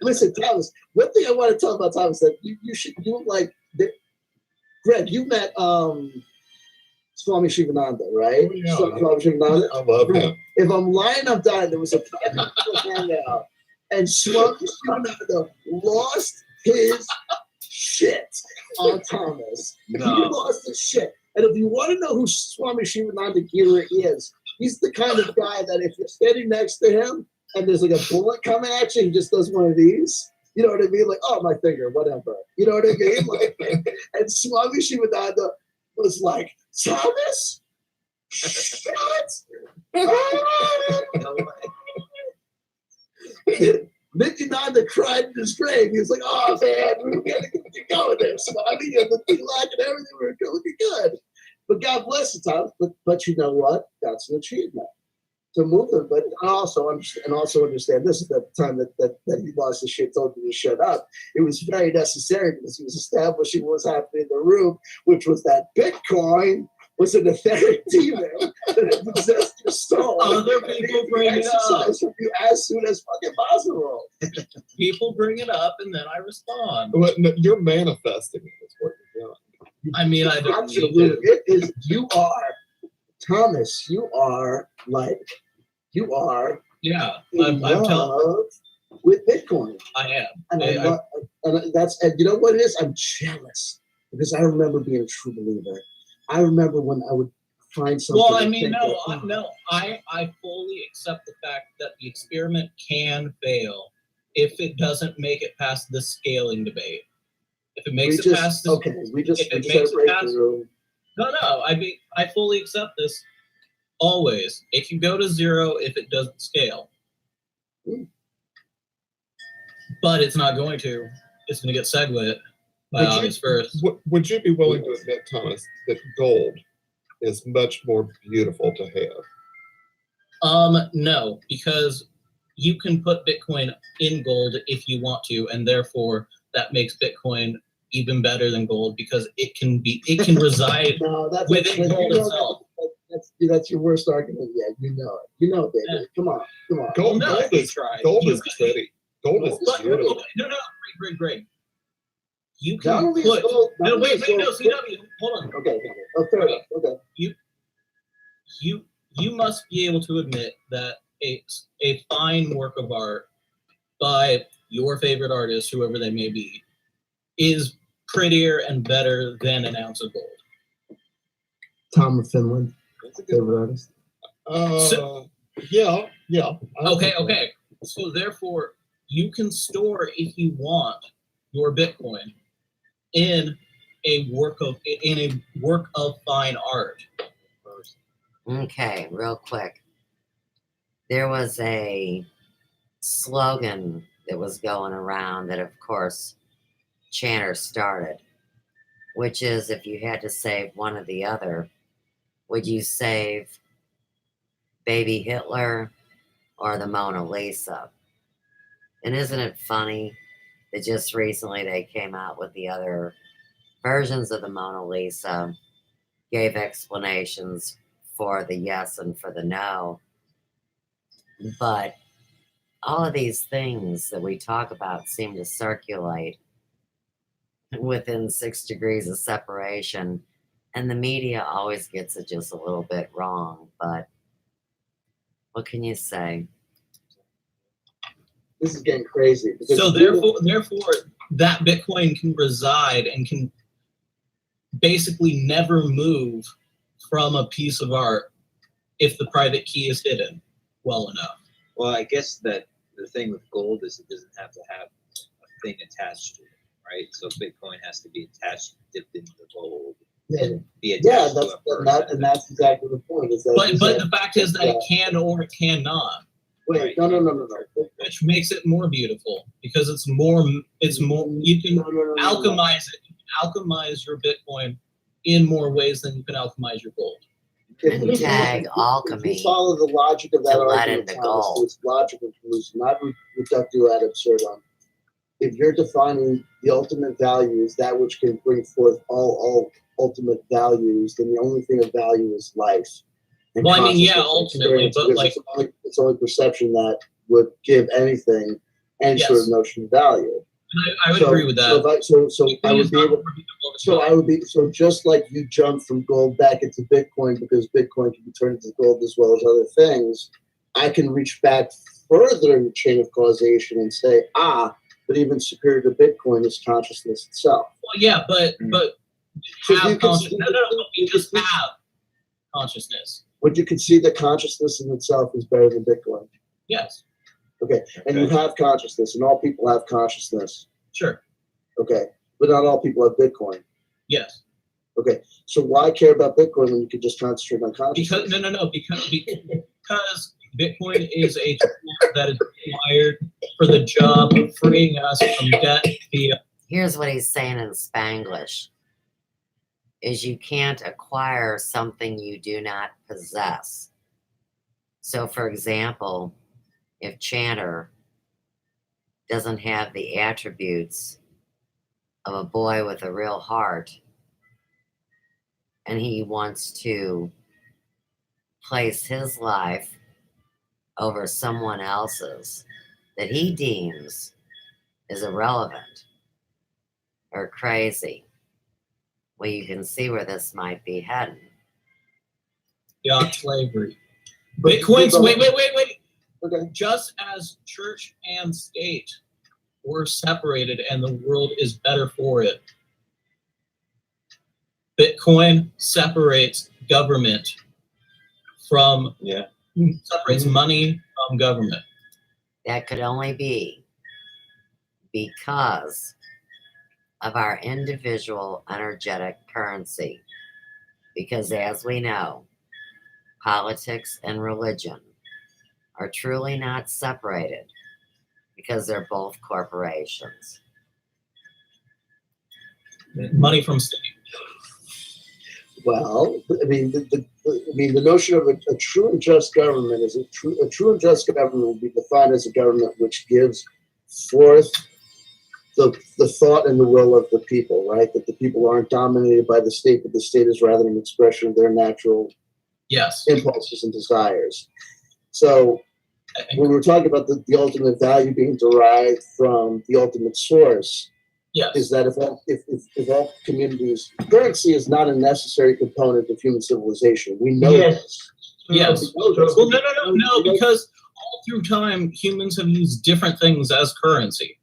Listen, Thomas. One thing I want to talk about, Thomas, that you should do like. Greg, you met Swami Shivananda, right? Oh, yeah. Swami Shivananda. I love him. If I'm lying, I'm dying. There was a hangout. and Swami Shivananda lost his shit on Thomas. No. He lost his shit. And if you want to know who Swami Shivananda Gira is, he's the kind of guy that if you're standing next to him and there's like a bullet coming at you, he just does one of these. You know what I mean? Like, oh, my finger, whatever. You know what I mean? Like, and Swami Shivananda was like, Thomas? Shut! Nityananda cried in his grave. He was like, oh, man, we're going to get going there, Swami. And the thing lock and everything, we're looking good. But God bless you, Thomas. But you know what? That's an achievement. To move them, but also understand this is at the time that he lost his shit, told you to shut up. It was very necessary because he was establishing what was happening in the room, which was that Bitcoin was an etheric demon that had possessed your soul. Other people bring it up from you as soon as fucking possible. People bring it up, and then I respond. Well, no, you're manifesting it. Is what you're doing. I mean, I don't need Absolutely, to. it is. You are Thomas. You are Yeah, in I'm telling. love with Bitcoin. I am. And and you know what it is? I'm jealous because I remember being a true believer. I remember when I would find something. Well, I mean, I fully accept the fact that the experiment can fail if it doesn't make it past the scaling debate. If it makes it past the we just if it had a makes it past- breakthrough. No, I mean, I fully accept this. Always, it can go to 0 if it doesn't scale. But it's not going to. It's going to get segued by August 1st. Would you be willing to admit, Thomas, that gold is much more beautiful to have? No, because you can put Bitcoin in gold if you want to, and therefore that makes Bitcoin even better than gold because it can reside within gold itself. That's your worst argument yet. You know it. You know, baby. Yeah. Come on. Gold is pretty. Gold is But, beautiful. okay, no, great. You Not can only put. is gold. No, wait, CW, hold on. Okay. Oh, fair enough. Okay. You must be able to admit that a fine work of art by your favorite artist, whoever they may be, is prettier and better than an ounce of gold. Tom of Finland, favorite artist. Yeah. Okay. So therefore, you can store, if you want, your Bitcoin in a work of fine art. Okay, real quick. There was a slogan that was going around that, of course, Channer started, which is if you had to save one or the other, would you save baby Hitler or the Mona Lisa? And isn't it funny that just recently they came out with the other versions of the Mona Lisa, gave explanations for the yes and for the no. But all of these things that we talk about seem to circulate within 6 degrees of separation. And the media always gets it just a little bit wrong. But what can you say? This is getting crazy. So therefore, that Bitcoin can reside and can basically never move from a piece of art if the private key is hidden well enough. Well, I guess that the thing with gold is it doesn't have to have a thing attached to it, right? So Bitcoin has to be attached, dipped into the gold. Yeah, And be attached to a person. and that's exactly the point. Is that But the fact is that it can or it cannot, wait, no. which makes it more beautiful because it's more. You can alchemize it. You can alchemize your Bitcoin in more ways than you can alchemize your gold. And tag If alchemy you follow the logic of that to let argument, in the Thomas, gold. it's logical conclusion, not reductio ad absurdum. If you're defining the ultimate value is that which can bring forth all ultimate values, then the only thing of value is life. And Well, I mean, yeah, consciousness and ultimately, experience, but because like, it's only perception that would give anything any Yes. sort of notion of value. I would agree with that. So just like you jump from gold back into Bitcoin because Bitcoin can be turned into gold as well as other things, I can reach back further in the chain of causation and say, but even superior to Bitcoin is consciousness itself. Well, yeah, but So have you can consciousness. see- No, but we just have consciousness. Would you concede that consciousness in itself is better than Bitcoin? Yes, Okay, and you have consciousness, and all people have consciousness. sure. Okay, but not all people have Bitcoin. Yes. Okay, so why care about Bitcoin when you could just concentrate on consciousness? Because Bitcoin is a tool that is required for the job of freeing us from debt via. Here's what he's saying in Spanglish is you can't acquire something you do not possess. So for example, if Chanter doesn't have the attributes of a boy with a real heart and he wants to place his life over someone else's that he deems is irrelevant or crazy, well, you can see where this might be heading. Yeah, slavery. But- Bitcoin's but- wait. Okay. Just as church and state were separated and the world is better for it, Bitcoin separates government from separates money from government. That could only be because of our individual energetic currency. Because as we know, politics and religion are truly not separated because they're both corporations. Money from state. Well, I mean, the notion of a true and just government is a true and just government will be defined as a government which gives forth the thought and the will of the people, right? That the people aren't dominated by the state, but the state is rather an expression of their natural impulses and desires. So when we're talking about the ultimate value being derived from the ultimate source, is that if all communities, currency is not a necessary component of human civilization. We know this. Yes. We know this. Well, no, because all through time humans have used different things as currency.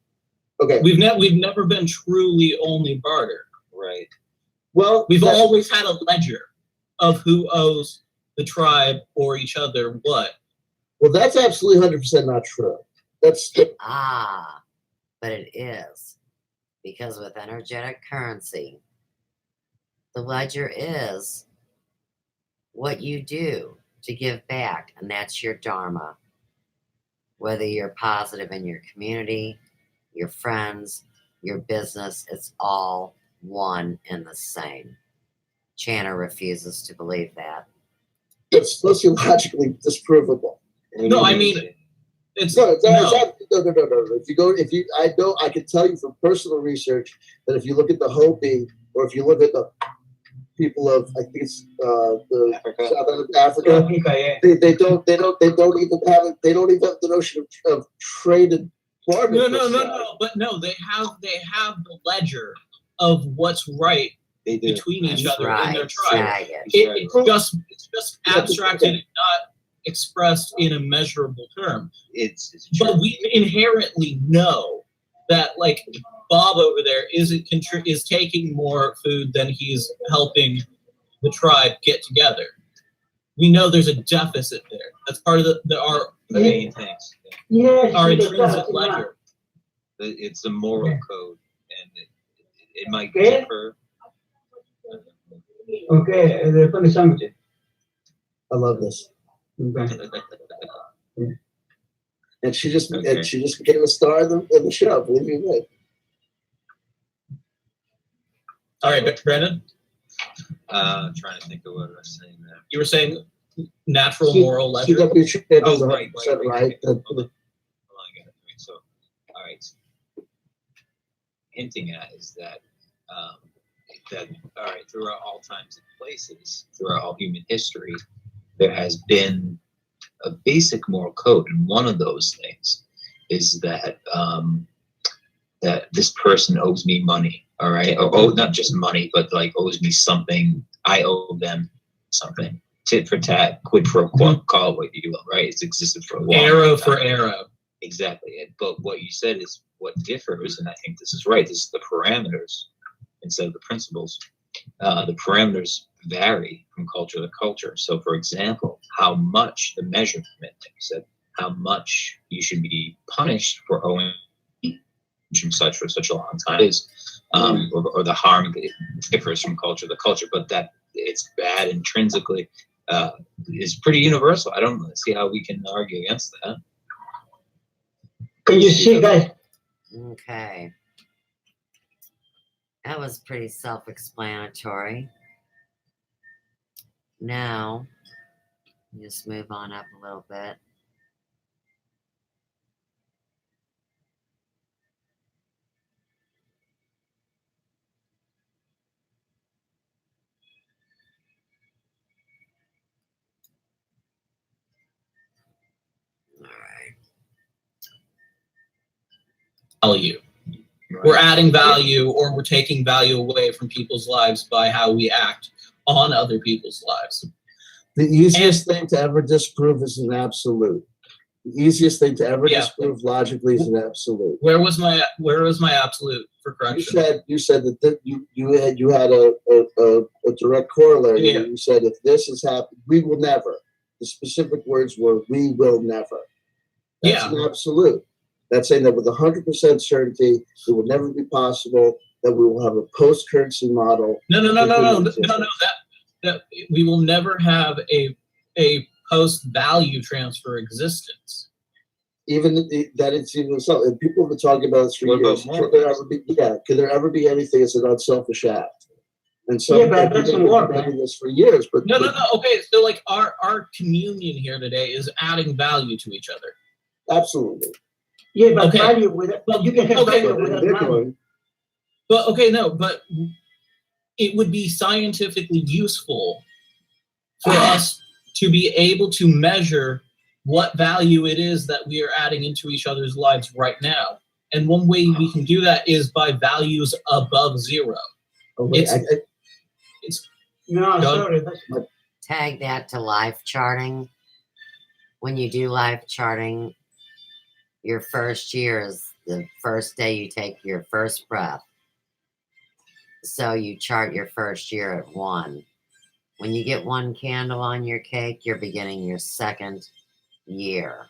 Okay. We've never been truly only barter. Right. Well, we've always had a ledger of who owes the tribe or each other what. Well, that's absolutely 100% not true. That's but it is. Because with energetic currency, the ledger is what you do to give back, and that's your dharma. Whether you're positive in your community, your friends, your business, it's all one and the same. Chanter refuses to believe that. It's sociologically disprovable. No, I mean, it's no. I can tell you from personal research that if you look at the Hopi, or if you look at the people of, I think it's the Southern Africa, they don't even have the notion of traded barter. No. But no, they have the ledger of what's right between each other in their tribe. It's just abstracted, not expressed in a measurable term. But we inherently know that, like, Bob over there is taking more food than he's helping the tribe get together. We know there's a deficit there. That's part of our main things. Our intrinsic ledger. It's a moral code, and it might differ. Okay, the funny sandwich. I love this. Okay. And she just became a star of the show. Believe me. All right, Brandon. Trying to think of what I was saying there. You were saying natural moral ledger. Right. Right. So, all right. Hinting at is that all right, throughout all times and places, throughout all human history, there has been a basic moral code, and one of those things is that that this person owes me money, all right, or not just money, but like owes me something. I owe them something. tit for tat, quid pro quo, call it what you will, right? It's existed for a long Arrow time. for arrow. Exactly. But what you said is what differs, and I think this is right. This is the parameters instead of the principles. The parameters vary from culture to culture. So, for example, how much the measurement, like you said, how much you should be punished for owing from such for such a long time is, or the harm differs from culture to culture. But that it's bad intrinsically is pretty universal. I don't see how we can argue against that. Can you see, guys? Okay. That was pretty self-explanatory. Now, just move on up a little bit. All right. Value. We're adding value, or we're taking value away from people's lives by how we act on other people's lives. The easiest thing to ever disprove is an absolute. The easiest thing to ever disprove logically is an absolute. Where was my absolute for correction? You said that you had a direct corollary. Yeah. You said if this has happened, we will never. The specific words were "we will never." That's an absolute. That's saying that with 100% certainty, it will never be possible that we will have a post-currency model. No. That we will never have a post-value transfer existence. Even that it's even so. And people have been talking about this for years. Could there ever be anything as an unselfish act? And so but that's a war, man. this for years. But No. Okay, so like our communion here today is adding value to each other. Absolutely. Yeah, but value with it. Well, you can have value without money. But it would be scientifically useful for us to be able to measure what value it is that we are adding into each other's lives right now. And one way we can do that is by values above zero. Tag that to life charting. When you do life charting, your first year is the first day you take your first breath. So you chart your first year at 1. When you get 1 candle on your cake, you're beginning your second year.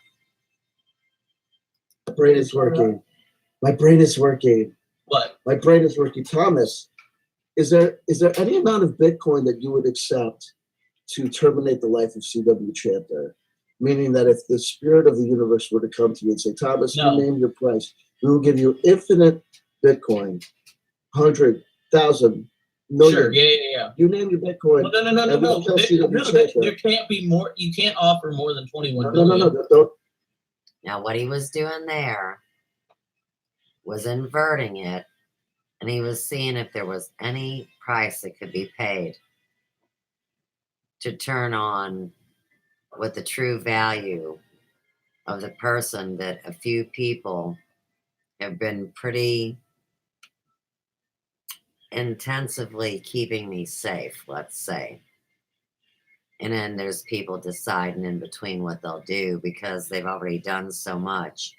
My brain is working. My brain is working. What? My brain is working. Thomas, is there any amount of Bitcoin that you would accept to terminate the life of C.W. Chanter? Meaning that if the spirit of the universe were to come to you and say, Thomas, you name your price, we will give you infinite Bitcoin, 100,000, million. Sure, yeah. You name your Bitcoin. Well, no. There can't be more. You can't offer more than 21 billion. No. Now, what he was doing there was inverting it, and he was seeing if there was any price that could be paid to turn on what the true value of the person that a few people have been pretty intensively keeping me safe, let's say. And then there's people deciding in between what they'll do because they've already done so much.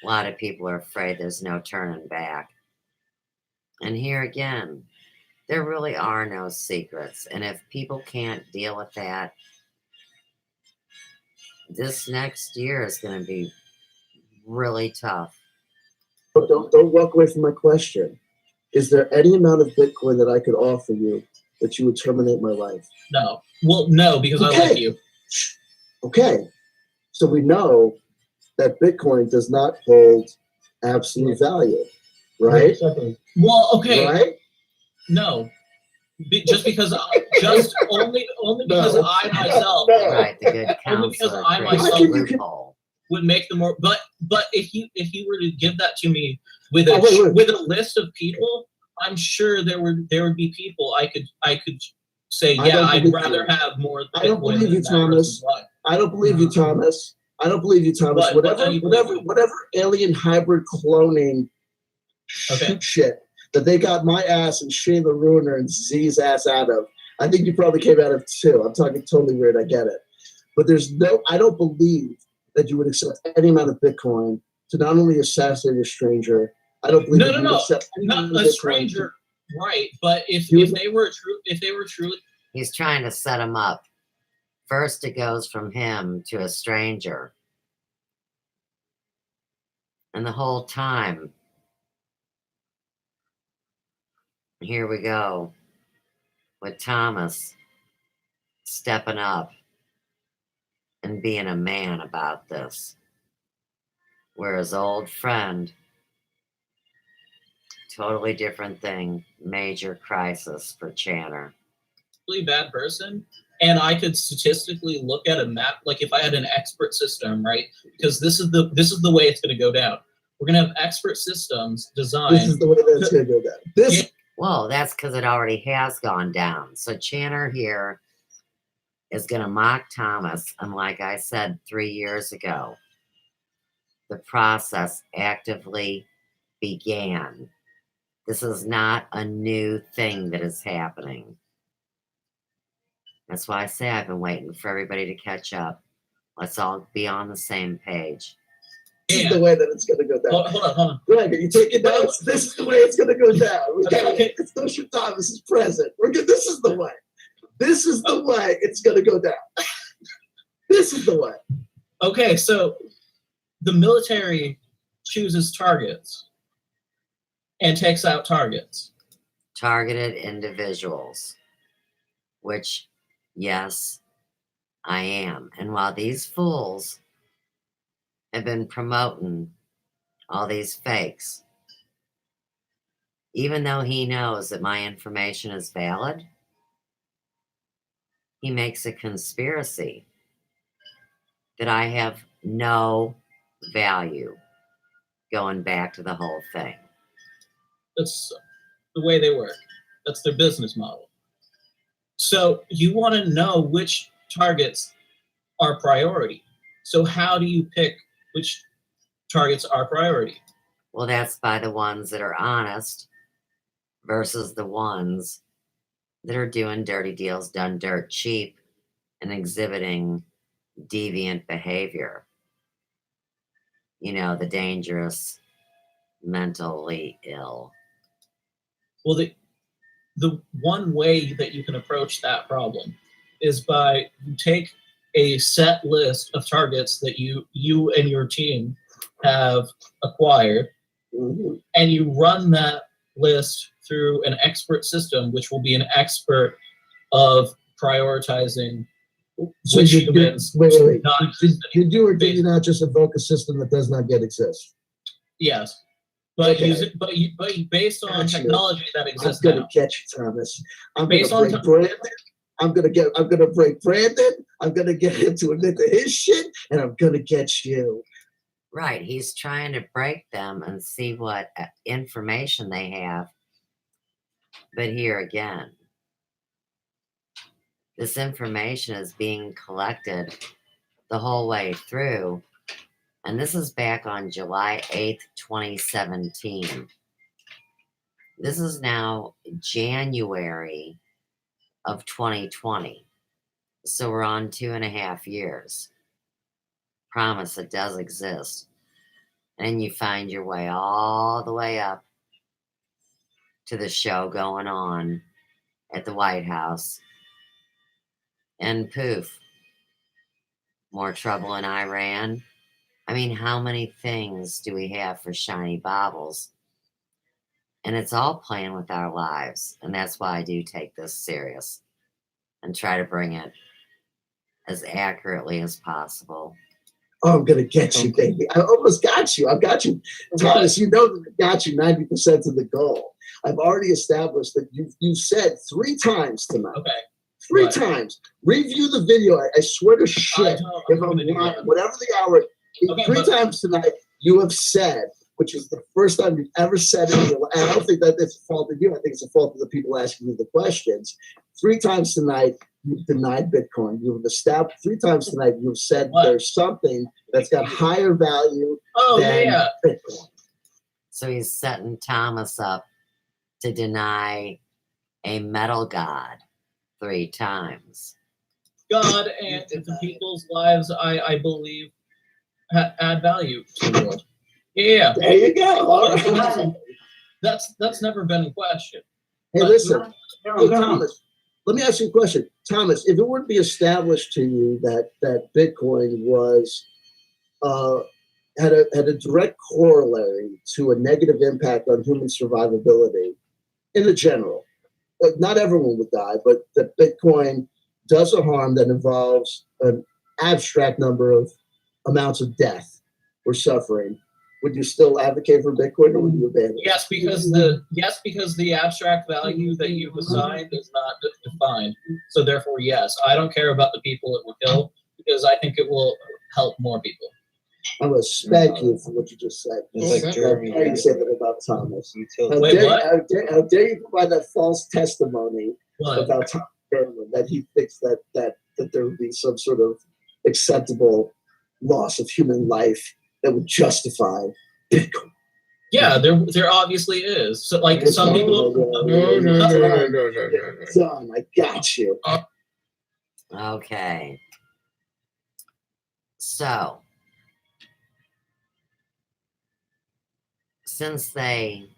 A lot of people are afraid there's no turning back. And here again, there really are no secrets. And if people can't deal with that, this next year is going to be really tough. But don't walk away from my question. Is there any amount of Bitcoin that I could offer you that you would terminate my life? No. Well, no, because I like you. Okay. So we know that Bitcoin does not hold absolute value, right? Well, okay. Right? No. Only because I myself. Right, the good Only because counselor I creates myself a loophole. would make the more. But if you were to give that to me with a list of people, I'm sure there would be people I could say, I'd rather have more. I don't believe you, Thomas. I don't believe you, Thomas. I don't believe you, Thomas. Whatever alien hybrid cloning shit that they got my ass and Shayla Ruiner and Z's ass out of, I think you probably came out of 2. I'm talking totally weird. I get it. But I don't believe that you would accept any amount of Bitcoin to not only assassinate a stranger. I don't believe that you would accept any amount not of a Bitcoin stranger, right? But if they were true, He's trying to set him up. First, it goes from him to a stranger. And the whole time, here we go with Thomas stepping up and being a man about this. Where his old friend, totally different thing, major crisis for Channer. really bad person, and I could statistically look at a map, like if I had an expert system, right? Because this is the way it's going to go down. We're going to have expert systems designed. This is the way that it's going to go down. Well, that's because it already has gone down. So Channer here is going to mock Thomas, and like I said 3 years ago, the process actively began. This is not a new thing that is happening. That's why I say I've been waiting for everybody to catch up. Let's all be on the same page. This is the way that it's going to go down. Hold on. Greg, are you taking notes? This is the way it's going to go down. It's no shit Thomas is present. This is the way. This is the way it's going to go down. This is the way. Okay, so the military chooses targets and takes out targets. Targeted individuals, which, yes, I am. And while these fools have been promoting all these fakes, even though he knows that my information is valid, he makes a conspiracy that I have no value going back to the whole thing. That's the way they work. That's their business model. So you want to know which targets are priority. So how do you pick which targets are priority? Well, that's by the ones that are honest versus the ones that are doing dirty deals done dirt cheap and exhibiting deviant behavior. You know, the dangerous, mentally ill. Well, the one way that you can approach that problem is by you take a set list of targets that you and your team have acquired, and you run that list through an expert system, which will be an expert of prioritizing So which wait. Did you or did you not just evoke a system that does not yet exist? Yes. But Okay. based on technology that exists I'm gonna now. get you, Thomas. I'm Based gonna on break Brandon. I'm gonna break Brandon. I'm gonna get him to admit to his shit, and I'm gonna get you. Right. He's trying to break them and see what information they have. But here again, this information is being collected the whole way through. And this is back on July 8th, 2017. This is now January of 2020. So we're on 2.5 years. Promise it does exist. And you find your way all the way up to the show going on at the White House. And poof, more trouble in Iran. I mean, how many things do we have for shiny baubles? And it's all playing with our lives. And that's why I do take this serious and try to bring it as accurately as possible. Oh, I'm gonna get you, baby. I almost got you. I've got you, Thomas. You know that I got you 90% of the goal. I've already established that you've said 3 times tonight. Okay. 3 times. Review the video. I swear to shit, if I'm lying, whatever the hour. Okay, 3 times tonight you have said, which is the first time you've ever said it. And I don't think that it's a fault of you. I think it's a fault of the people asking you the questions. 3 times tonight you've denied Bitcoin. You've established 3 times tonight you've said there's something that's got higher value than Bitcoin. So he's setting Thomas up to deny a metal god 3 times. God and the people's lives, I believe, add value to the world. Yeah, There you go. All right. that's never been in question. Hey, listen. Hey, Thomas, let me ask you a question. Thomas, if it were to be established to you that Bitcoin was had a direct corollary to a negative impact on human survivability in the general, not everyone would die, but that Bitcoin does a harm that involves an abstract number of amounts of death or suffering, would you still advocate for Bitcoin, or would you abandon it? Yes, because the abstract value that you've assigned is not defined. So therefore, yes, I don't care about the people it will kill because I think it will help more people. I'm going to spank you for what you just said. It's like Jeremy. How you said that about Thomas. Wait, what? How dare you provide that false testimony What? about Thomas Berman, that he thinks that there would be some sort of acceptable loss of human life that would justify Bitcoin. Yeah, there obviously is. So like some people. No. Son, I got you. Okay. So, since they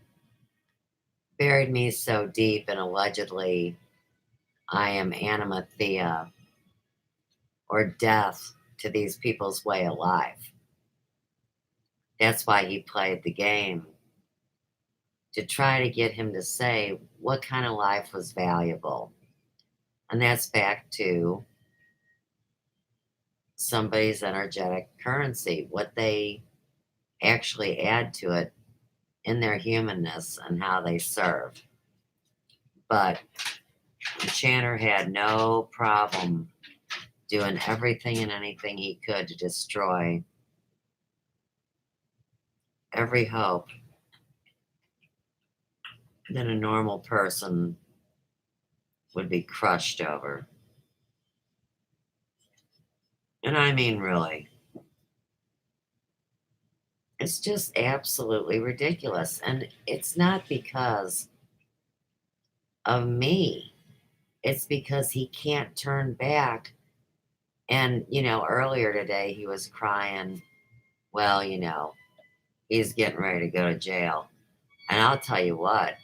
buried me so deep and allegedly I am animathea or death to these people's way of life, that's why he played the game, to try to get him to say what kind of life was valuable. And that's back to somebody's energetic currency, what they actually add to it in their humanness and how they serve. But the chanter had no problem doing everything and anything he could to destroy every hope that a normal person would be crushed over. And I mean, really. It's just absolutely ridiculous. And it's not because of me. It's because he can't turn back. And, earlier today he was crying, well, he's getting ready to go to jail. And I'll tell you what,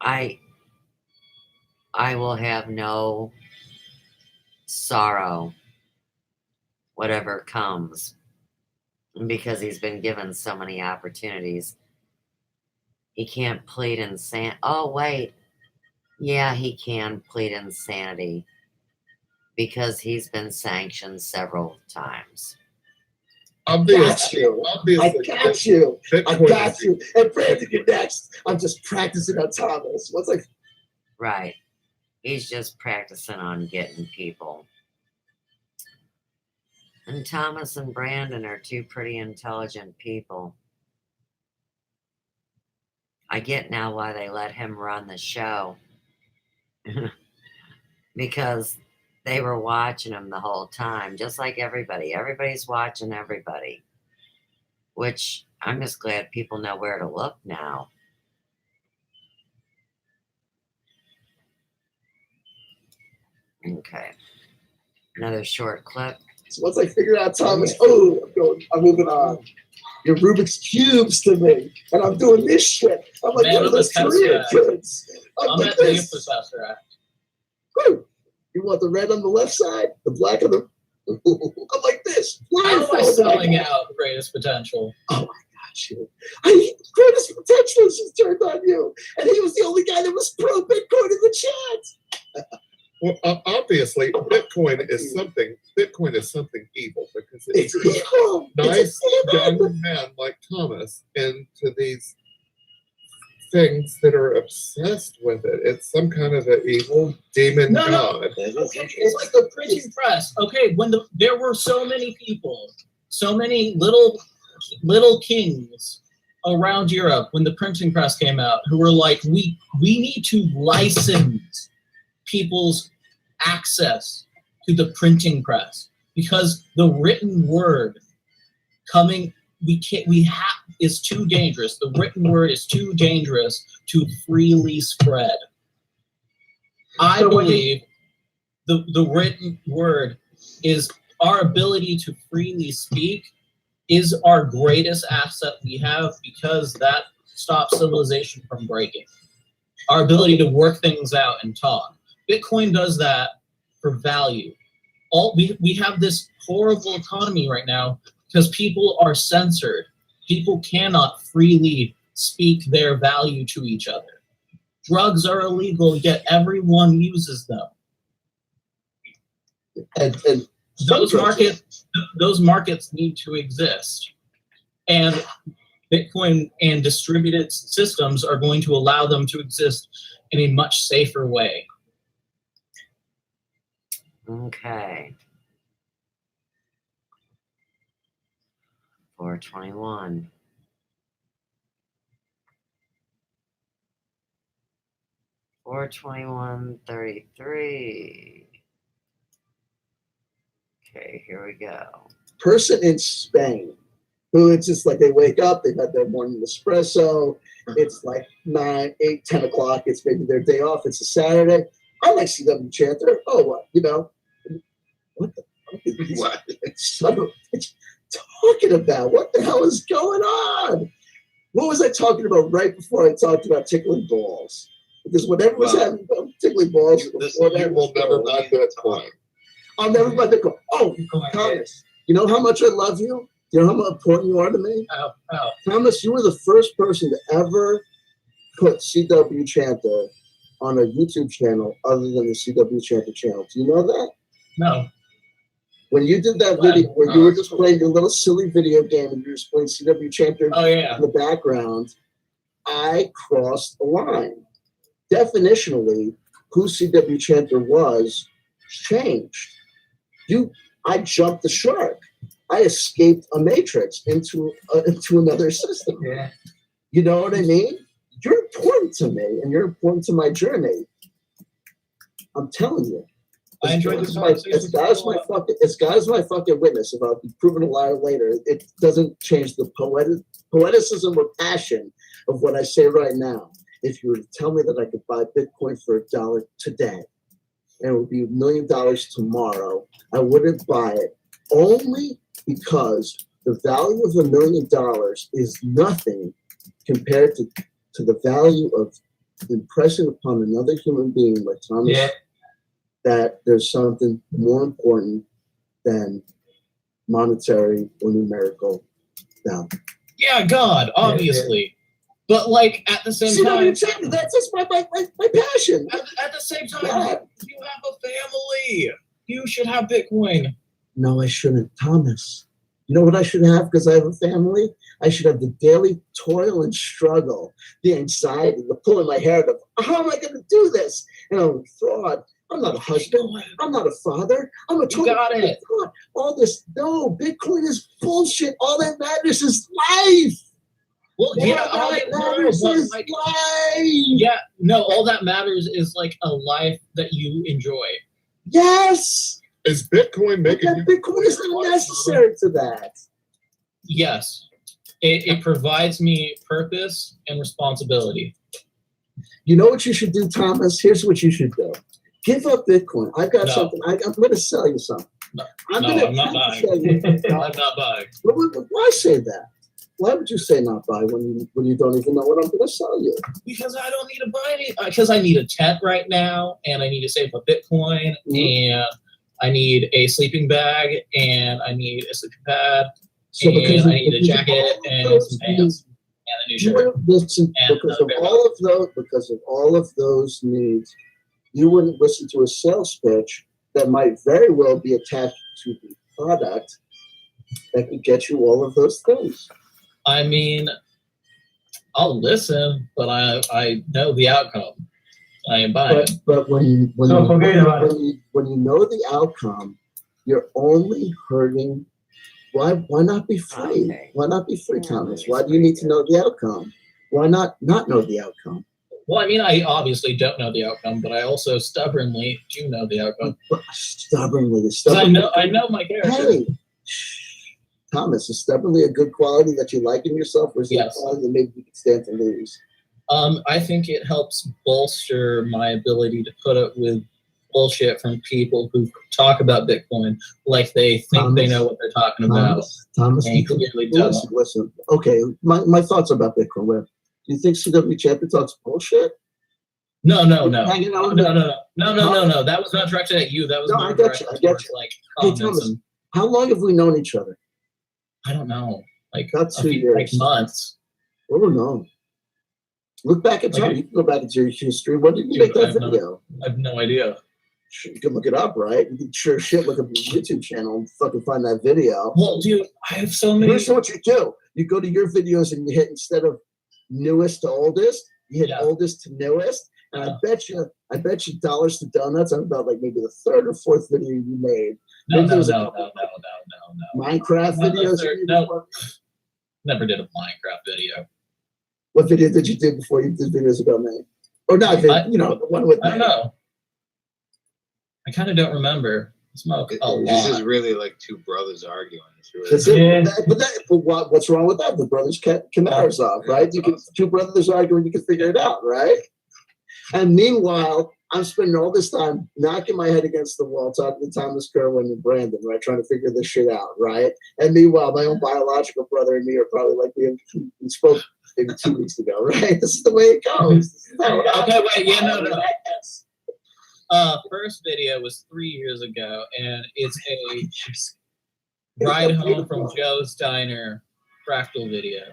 I will have no sorrow, whatever comes, because he's been given so many opportunities. He can't plead insanity. Oh, wait. Yeah, he can plead insanity because he's been sanctioned several times. Obviously, I got you. I got you. And Brandon, you're next. I'm just practicing on Thomas. Right. He's just practicing on getting people. And Thomas and Brandon are two pretty intelligent people. I get now why they let him run the show. Because they were watching him the whole time, just like everybody. Everybody's watching everybody. Which I'm just glad people know where to look now. Okay. Another short clip. So once I figure out Thomas, I'm moving on. You're Rubik's Cubes to me. And I'm doing this shit. I'm like one of those Korean kids. I'm at the Professor Act. Woo. You want the red on the left side, the black on the. I'm like this. How am I selling out Greatest Potential? Oh, I got you. Greatest Potential has just turned on you, and he was the only guy that was pro Bitcoin in the chat. Well, obviously, Bitcoin is something evil because It's evil. Nice young men like Thomas into these things that are obsessed with it. It's some kind of an evil demon god. Okay, it's like the printing press. Okay, when there were so many people, so many little kings around Europe when the printing press came out who were like, we need to license people's access to the printing press because the written word coming we can't. We have is too dangerous. The written word is too dangerous to freely spread. I believe the written word is our ability to freely speak is our greatest asset we have, because that stops civilization from breaking. Our ability to work things out and talk. Bitcoin does that for value. We have this horrible economy right now because people are censored. People cannot freely speak their value to each other. Drugs are illegal, yet everyone uses them. And those markets need to exist, and Bitcoin and distributed systems are going to allow them to exist in a much safer way. Okay. 421. Four 21:33. Okay, here we go. person in Spain who it's just like they wake up, they've had their morning espresso, it's like 9, 8, 10 o'clock, it's maybe their day off, it's a Saturday. I like CW Chanter. Oh, what? You know, what the fuck is this son of a bitch talking about? What the hell is going on? What was I talking about right before I talked about tickling balls? Because whatever was happening about tickling balls, You will never buy Bitcoin. I'll never buy Bitcoin. Oh, Thomas, you know how much I love you? You know how important you are to me? How? Thomas, you were the first person to ever put CW Chanter on a YouTube channel other than the CW Chanter channel. Do you know that? No. When you did that video where you were just playing your little silly video game and you were just playing CW Chanter in the background, I crossed the line. Definitionally, who CW Chanter was changed. I jumped the shark. I escaped a matrix into another system. Yeah. You know what I mean? You're important to me, and you're important to my journey. I'm telling you. I enjoyed this As God is my fucking witness, if I'll be proven a liar later, it doesn't change the poeticism or passion of what I say right now. If you were to tell me that I could buy Bitcoin for $1 today, and it would be $1 million tomorrow, I wouldn't buy it, only because the value of $1 million is nothing compared to the value of impressing upon another human being like Thomas that there's something more important than monetary or numerical value. Yeah, God, obviously. But like at the same time, that's just my passion. At the same time, you have a family. You should have Bitcoin. No, I shouldn't, Thomas. You know what I should have because I have a family? I should have the daily toil and struggle, the anxiety, the pulling my hair, how am I going to do this? And I'm a fraud. I'm not a husband. I'm not a father. I'm a total fraud. All this, no, Bitcoin is bullshit. All that matters is life. Well, all that matters is life. Yeah, no, all that matters is like a life that you enjoy. Yes. Is Bitcoin making Bitcoin is not necessary to that. Yes. It provides me purpose and responsibility. You know what you should do, Thomas? Here's what you should do. Give up Bitcoin. I've got something. I'm going to sell you something. I'm not buying. I'm not buying. Why say that? Why would you say not buy when you don't even know what I'm going to sell you? Because I don't need to buy any. Because I need a tent right now, and I need to save up Bitcoin, and I need a sleeping bag, and I need a sleeping pad, and I need a jacket and some pants and a new shirt. Listen, because of all of those needs, you wouldn't listen to a sales pitch that might very well be attached to the product that could get you all of those things. I mean, I'll listen, but I know the outcome. I ain't buying it. But when you know the outcome, you're only hurting. Why not be free? Okay. Why not be free, Thomas? Why do you need to know the outcome? Why not know the outcome? Well, I mean, I obviously don't know the outcome, but I also stubbornly do know the outcome. Stubbornly. I know my character. Hey, Thomas, is stubbornly a good quality that you like in yourself, or is it a Yes. quality that maybe you can stand to lose? I think it helps bolster my ability to put up with bullshit from people who talk about Bitcoin like they think they know what they're talking about. Thomas, And clearly don't. listen. Okay, my thoughts about Bitcoin. Do you think CW Champion talks bullshit? No. Hanging out with No. That was not directed at you. That was No, more I get directed you. towards like Hey, comments Thomas, and how long have we known each other? I don't know, like About 2 years. like months. Oh no. Look back at time. Okay. You can go back into your history. When did you make that video? I have no idea. Sure, you can look it up, right? You can sure shit look up your YouTube channel and fucking find that video. Well, dude, I have so many. Here's what you do. You go to your videos and you hit, instead of newest to oldest, you hit oldest to newest. And I bet you dollars to donuts. I'm about like maybe the third or fourth video you made. No. Minecraft Not the videos. third, no. Never did a Minecraft video. What video did you do before you did videos about me? Or not? The one with I don't know. I kind of don't remember. Smoke a lot. This is really like two brothers arguing. That's it. But what's wrong with that? The brothers Kamarasov, right? You can two brothers arguing, you can figure it out, right? And meanwhile, I'm spending all this time knocking my head against the wall, talking to Thomas Kerwin and Brandon, right, trying to figure this shit out, right? And meanwhile, my own biological brother and me are probably like we spoke maybe 2 weeks ago, right? This is the way it goes. Okay, wait, yeah, no. First video was 3 years ago, and it's a ride home from Joe's Diner fractal video.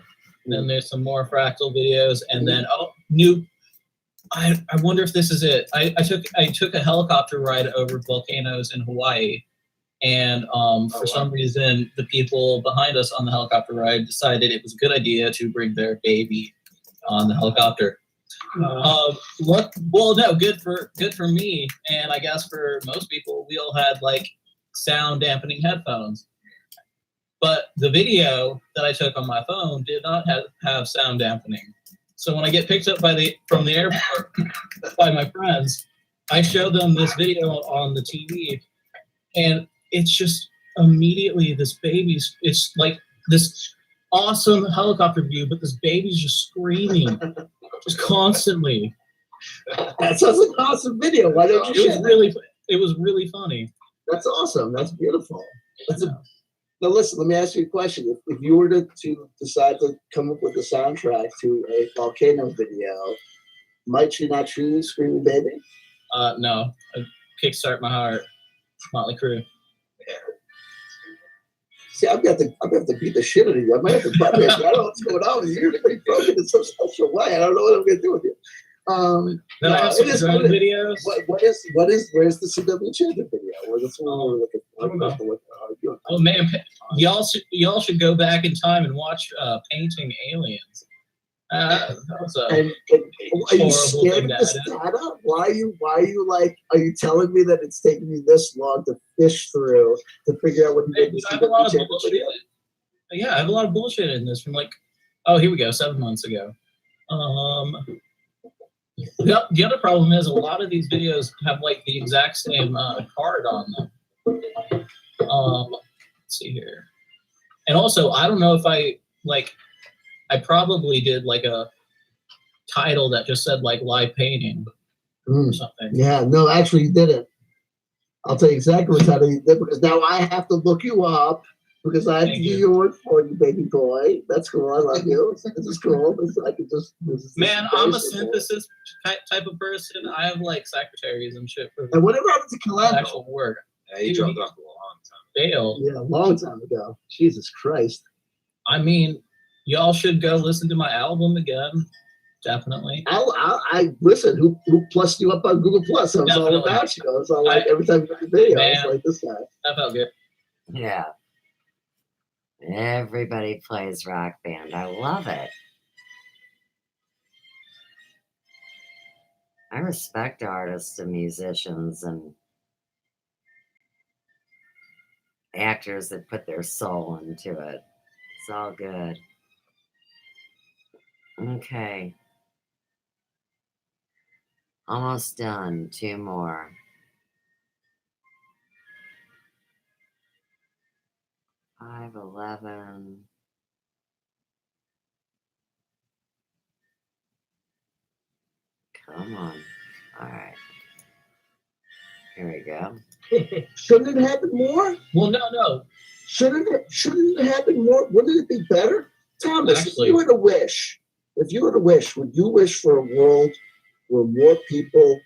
And then there's some more fractal videos, and then new. I wonder if this is it. I took a helicopter ride over volcanoes in Hawaii, and for some reason the people behind us on the helicopter ride decided it was a good idea to bring their baby on the helicopter. Good for me, and I guess for most people, we all had like sound dampening headphones. But the video that I took on my phone did not have sound dampening. So when I get picked up from the airport by my friends, I show them this video on the TV, and it's just immediately it's like this awesome helicopter view, but this baby's just screaming, just constantly. That sounds like an awesome video. Why don't you? It was really funny. That's awesome. That's beautiful. Now listen, let me ask you a question. If you were to decide to come up with a soundtrack to a volcano video, might you not choose Screaming Baby? No. Kickstart My Heart. Motley Crue. See, I'm gonna have to beat the shit out of you. I might have to butt in. I don't know what's going on with you. You're pretty broken in some special way. I don't know what I'm gonna do with you. Then I have some drone videos. Where's the CW Champion video? Where's the one we're looking for? Oh man, y'all should go back in time and watch Painting Aliens. That was a are you scared of this data? Why are you like? Are you telling me that it's taking me this long to fish through to figure out what you did? I have a lot of bullshit. Yeah, I have a lot of bullshit in this from here we go, 7 months ago. The other problem is a lot of these videos have like the exact same card on them. Let's see here. And also, I don't know if I probably did like a title that just said like live painting or something. Yeah, no, actually you didn't. I'll tell you exactly what title you did, because now I have to look you up because I have to do your work for you, baby boy. That's cool. I love you. This is cool. Man, I'm a synthesis type of person. I have like secretaries and shit for and whatever happened to Calando? Actual work. Yeah, he dropped off a long time. Bailed. Yeah, a long time ago. Jesus Christ. I mean, y'all should go listen to my album again. Definitely. I listen. Who plussed you up on Google Plus? I was all about you. I was all like every time you make a video, I was like this guy. That felt good. Yeah. Everybody plays Rock Band. I love it. I respect artists and musicians and actors that put their soul into it. It's all good. Okay. Almost done. 2 more. 5'11". Come on. All right. Here we go. Shouldn't it happen more? Well, no. Shouldn't it happen more? Wouldn't it be better? Thomas, Actually- if you were to wish, would you wish for a world where more people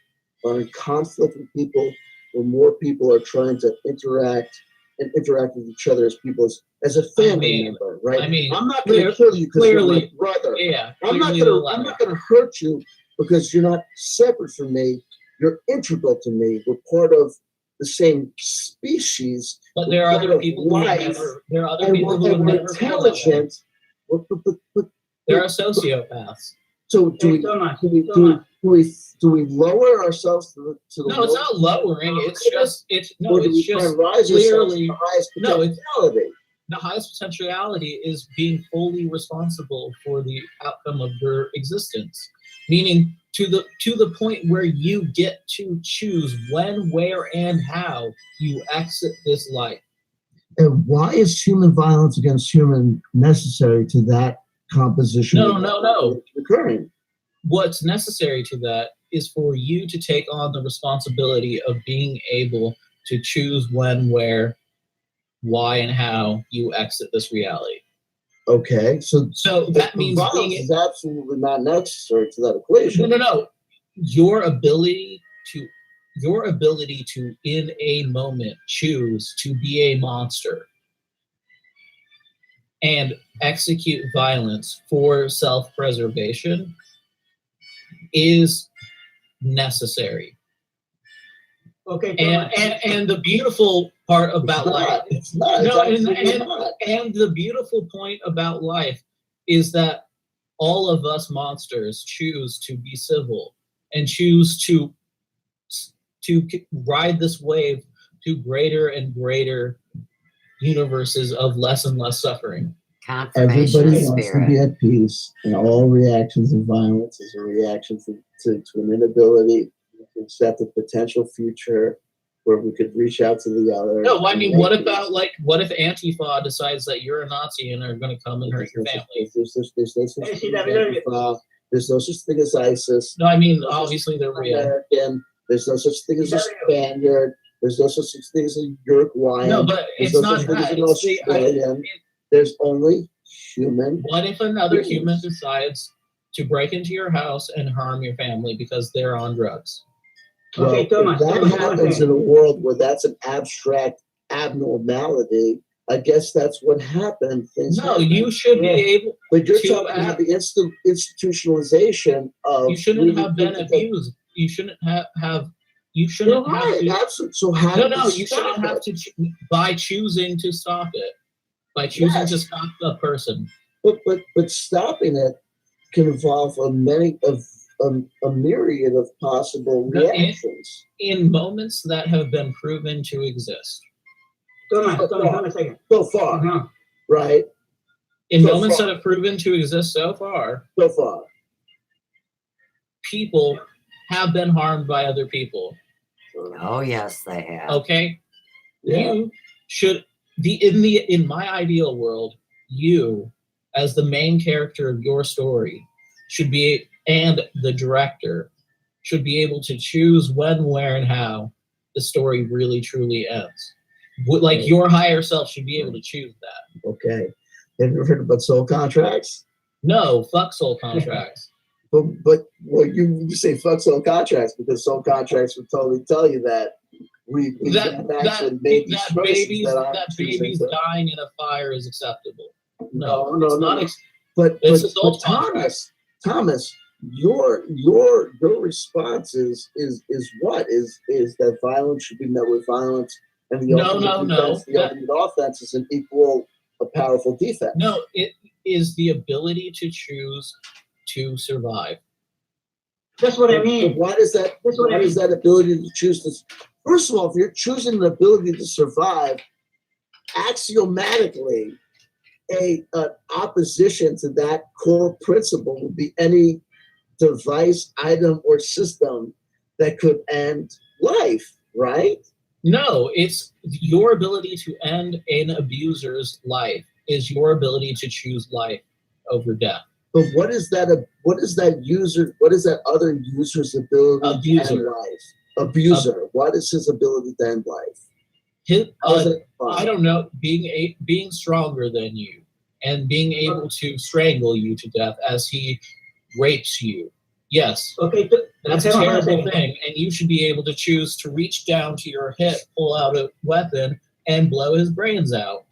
are in conflict with people, where more people are trying to interact with each other as people, as a family member, right? I mean, I'm not going to kill you because you're my clearly- brother. Yeah. I'm not clearly the going latter. to hurt you because you're not separate from me. You're integral to me. We're part of the same species. But there are part other of people who life, never. There are other and people who we're would never feel that way. intelligent. But There are sociopaths. so do Hey, we? Thomas, Do we? Thomas. Do we lower ourselves to the? No, it's not lowering. It's just. Or do we try and rise ourselves to clearly. the highest No, it's potentiality? the highest potentiality is being fully responsible for the outcome of your existence, meaning to the point where you get to choose when, where, and how you exit this life. And why is human violence against human necessary to that composition? No. Occurring. What's necessary to that is for you to take on the responsibility of being able to choose when, where, why, and how you exit this reality. Okay, so that means violence being is absolutely not necessary to that equation. no. Your ability to in a moment choose to be a monster and execute violence for self-preservation is necessary. Okay, Thomas. And the beautiful part about life, It's not. no, It's absolutely not. and the beautiful point about life is that all of us monsters choose to be civil and choose to ride this wave to greater and greater universes of less and less suffering. Confirmation Everybody of wants to spirit. be at peace, and all reactions of violence is a reaction to an inability to accept a potential future where we could reach out to the other. No, I and mean, make what peace. about what if Antifa decides that you're a Nazi and are going to come and hurt your family? There's no such Hey, thing see, as that- Antifa. There's no such thing as ISIS. No, I mean, There's no obviously such they're thing as real. American. There's no such thing as a Spaniard. There's no such thing as a Uruguayan. No, but There's it's no not such thing as that. an Australian. There's only human. What if another Yes. human decides to break into your house and harm your family because they're on drugs? Well, Okay, Thomas, if that Thomas, happens okay. in a world where that's an abstract abnormality, I guess that's what happened. Things No, happen. you should be able. But you're to talking about act- the institutionalization of. You shouldn't really have been thinking abused. You shouldn't have. You You're shouldn't have right. to. Absolutely. So how No, do no, we you stop shouldn't have it? to by choosing to stop it. By choosing Yes. to stop the person. But stopping it can involve a myriad of possible No, reactions. In moments that have been proven to exist. Thomas, hold on a second. So far, Uh-huh. right? In So moments far. that have proven to exist so far, So far. people have been harmed by other people. Oh yes, they have. Okay? Yeah. You should in my ideal world, you as the main character of your story should be, and the director should be able to choose when, where, and how the story really truly ends. Like your higher self should be able to choose that. Okay. Have you ever heard about soul contracts? No, fuck soul contracts. But well, you say fuck soul contracts because soul contracts would totally tell you that we have actually made these choices that aren't choosing baby's to- dying in a fire is acceptable. No, it's no, not no. But It's a soul Thomas, your response is what? Is that violence should be met with violence, and the ultimate offense is an equal a powerful defense. No, it is the ability to choose to survive. That's what I But mean. why does that? That's what I Why does that ability to choose to? First of all, if you're choosing the ability to survive, axiomatically, an opposition to that core principle would be any device, item, or system that could end life, right? No, it's your ability to end an abuser's life is your ability to choose life over death. But what is that other user's ability to end life? Abuser. What is his ability to end life? I don't know, being stronger than you and being able to strangle you to death as he rapes you. Yes. Okay. That's a terrible thing, and you should be able to choose to reach down to your hip, pull out a weapon, and blow his brains out.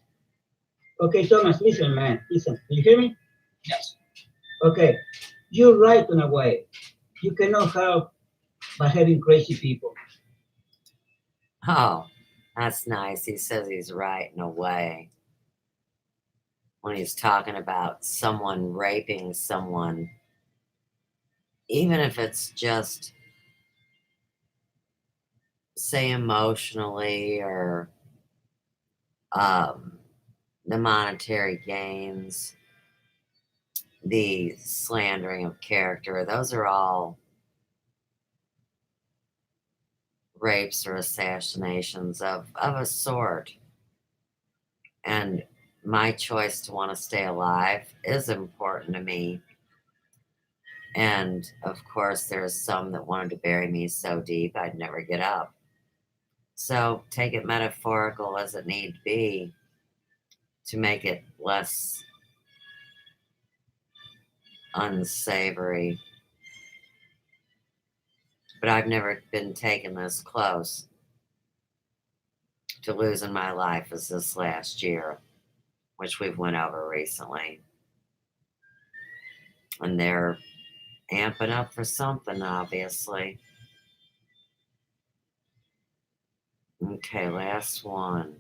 Okay, Thomas, listen, man. Listen. Can you hear me? Yes. Okay. You're right in a way. You cannot help by having crazy people. Oh, that's nice. He says he's right in a way. When he's talking about someone raping someone, even if it's just, say, emotionally or the monetary gains, the slandering of character, those are all rapes or assassinations of a sort. And my choice to want to stay alive is important to me. And of course, there's some that wanted to bury me so deep I'd never get up. So take it metaphorical as it need be to make it less unsavory. But I've never been taken this close to losing my life as this last year, which we've went over recently. And they're amping up for something, obviously. Okay, last one.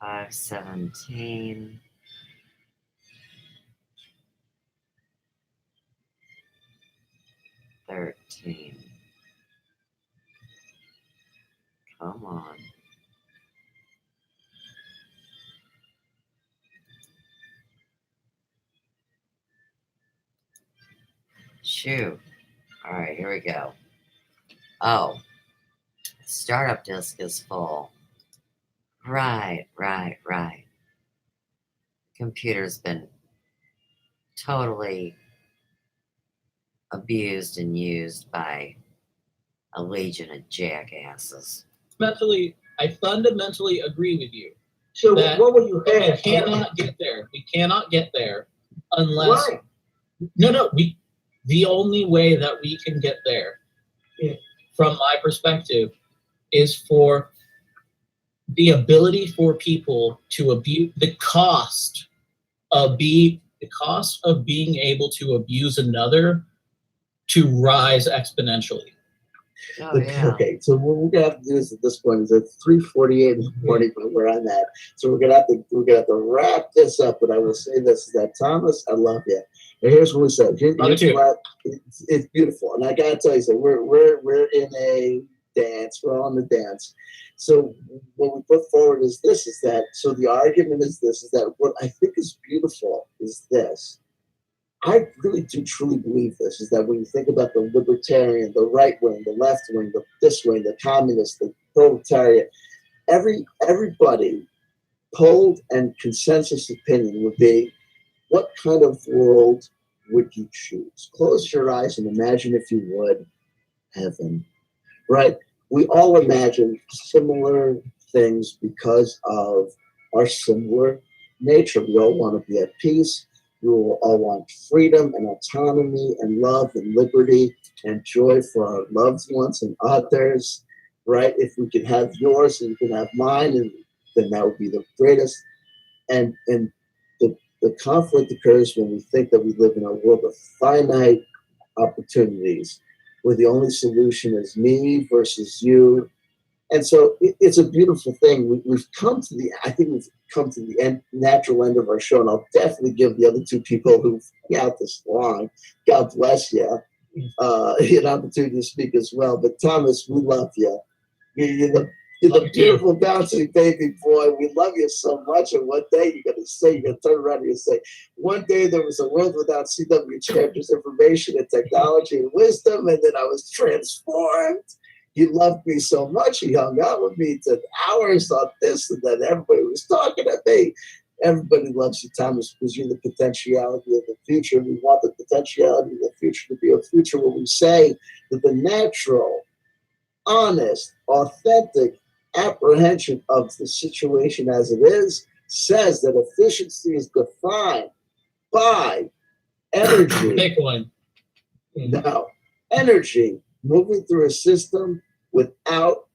517. 13. Come on. Shoo. All right, here we go. Oh, startup disk is full. Right. Computer's been totally abused and used by a legion of jackasses. I fundamentally agree with you. So what would you have? We cannot get there. We cannot get there unless. Why? No. The only way that we can get there, from my perspective, is for the ability for people to abuse the cost of being able to abuse another to rise exponentially. Oh, yeah. Okay, so what we're gonna have to do is at this point is at 3:48 in the morning when we're on that. So we're gonna have to wrap this up. But I will say this: is that Thomas, I love you. And here's what we said. It's beautiful, and I gotta tell you, so we're in a dance. We're on the dance. So what we put forward is this: is that so the argument is this: is that what I think is beautiful is this. I really do truly believe this, is that when you think about the libertarian, the right wing, the left wing, this wing, the communist, the proletariat, everybody polled and consensus opinion would be, what kind of world would you choose? Close your eyes and imagine, if you would, heaven, right? We all imagine similar things because of our similar nature. We all want to be at peace. We will all want freedom and autonomy and love and liberty and joy for our loved ones and others, right? If we could have yours and you can have mine, and then that would be the greatest. And the conflict occurs when we think that we live in a world of finite opportunities, where the only solution is me versus you. And so it's a beautiful thing. We've come to the natural end of our show, and I'll definitely give the other two people who've been out this long, God bless you, an opportunity to speak as well. But Thomas, we love you. You're the beautiful bouncing baby boy. We love you so much. And one day you're going to turn around and you say, one day there was a world without CW chapters, information and technology and wisdom, and then I was transformed. He loved me so much, he hung out with me to hours on this and then everybody was talking to me. Everybody loves you, Thomas, because you're the potentiality of the future. We want the potentiality of the future to be a future where we say that the natural, honest, authentic apprehension of the situation as it is says that efficiency is defined by energy. Pick one. Now, energy moving through a system without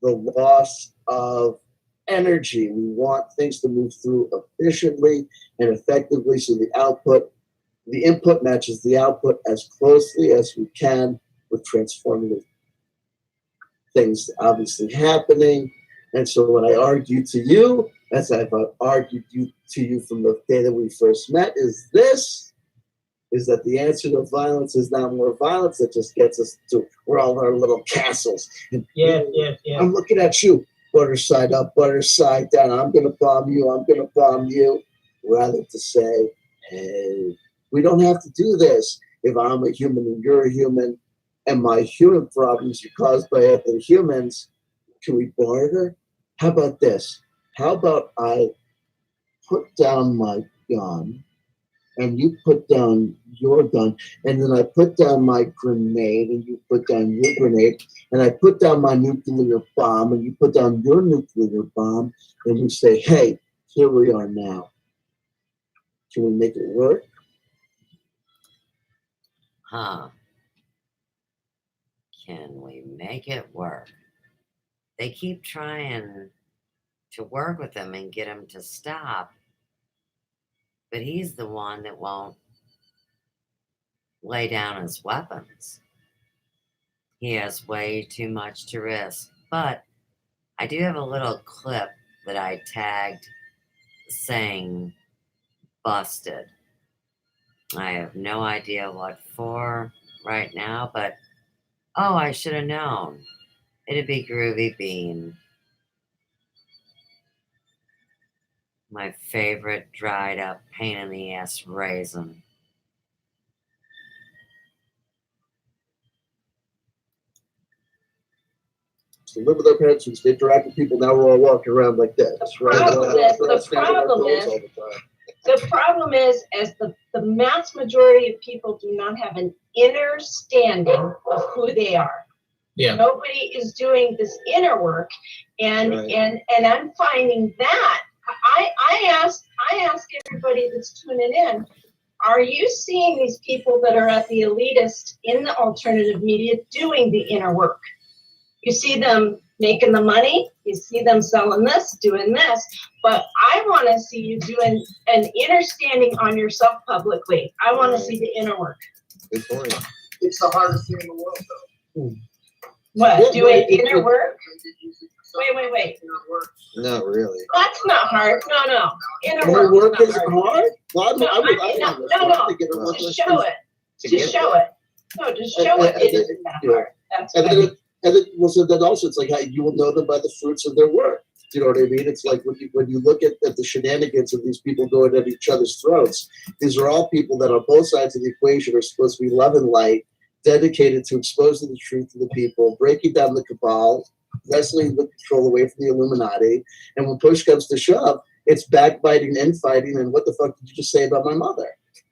the loss of energy. We want things to move through efficiently and effectively so the input matches the output as closely as we can with transformative things obviously happening. And so what I argue to you, as I've argued to you from the day that we first met, is that the answer to violence is not more violence. That just gets us to we're all in our little castles. And Yeah. I'm looking at you, butter side up, butter side down. I'm going to bomb you. I'm going to bomb you. Rather to say, hey, we don't have to do this. If I'm a human and you're a human, and my human problems are caused by other humans, can we barter? How about this? How about I put down my gun and you put down your gun, and then I put down my grenade and you put down your grenade, and I put down my nuclear bomb and you put down your nuclear bomb, and we say, hey, here we are now. Can we make it work? Huh. Can we make it work? They keep trying to work with him and get him to stop, but he's the one that won't lay down his weapons. He has way too much to risk. But I do have a little clip that I tagged saying busted. I have no idea what for right now, but oh, I should have known. It'd be Groovy Bean. My favorite dried up pain in the ass raisin. To live with our parents and to interact with people, now we're all walking around like this, right? The problem is, as the mass majority of people do not have an inner standing of who they are. Yeah. Nobody is doing this inner work, and Right. and I'm finding that I ask everybody that's tuning in, are you seeing these people that are at the elitist in the alternative media doing the inner work? You see them making the money, you see them selling this, doing this, but I want to see you doing an inner standing on yourself publicly. I want to see the inner work. Good point. It's the hardest thing in the world, though. What, doing inner work? Wait. Not really. That's not hard. No. Inner work is hard? Well, No, just show it. Just show it. No, just show it. It isn't that hard. That's what I mean. And then, well, so then also it's like how you will know them by the fruits of their work. Do you know what I mean? It's like when you look at the shenanigans of these people going at each other's throats, these are all people that on both sides of the equation are supposed to be love and light, dedicated to exposing the truth to the people, breaking down the cabal, wrestling the control away from the Illuminati. And when push comes to shove, it's backbiting, infighting, and what the fuck did you just say about my mother?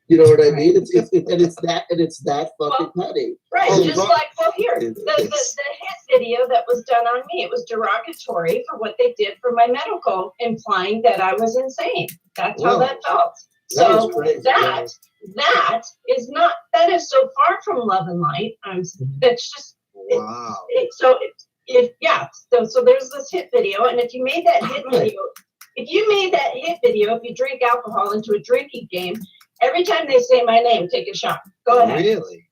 You know what I mean? It's that fucking petty. Right, Oh, just right. like, well, here, the hit video that was done on me, it was derogatory for what they did for my medical, implying that I was insane. That's how that felt. So that is not, that is so far from love and light. It's just, Wow. so there's this hit video, and if you made that hit video, if you drink alcohol into a drinking game, every time they say my name, take a shot. Go ahead. Really?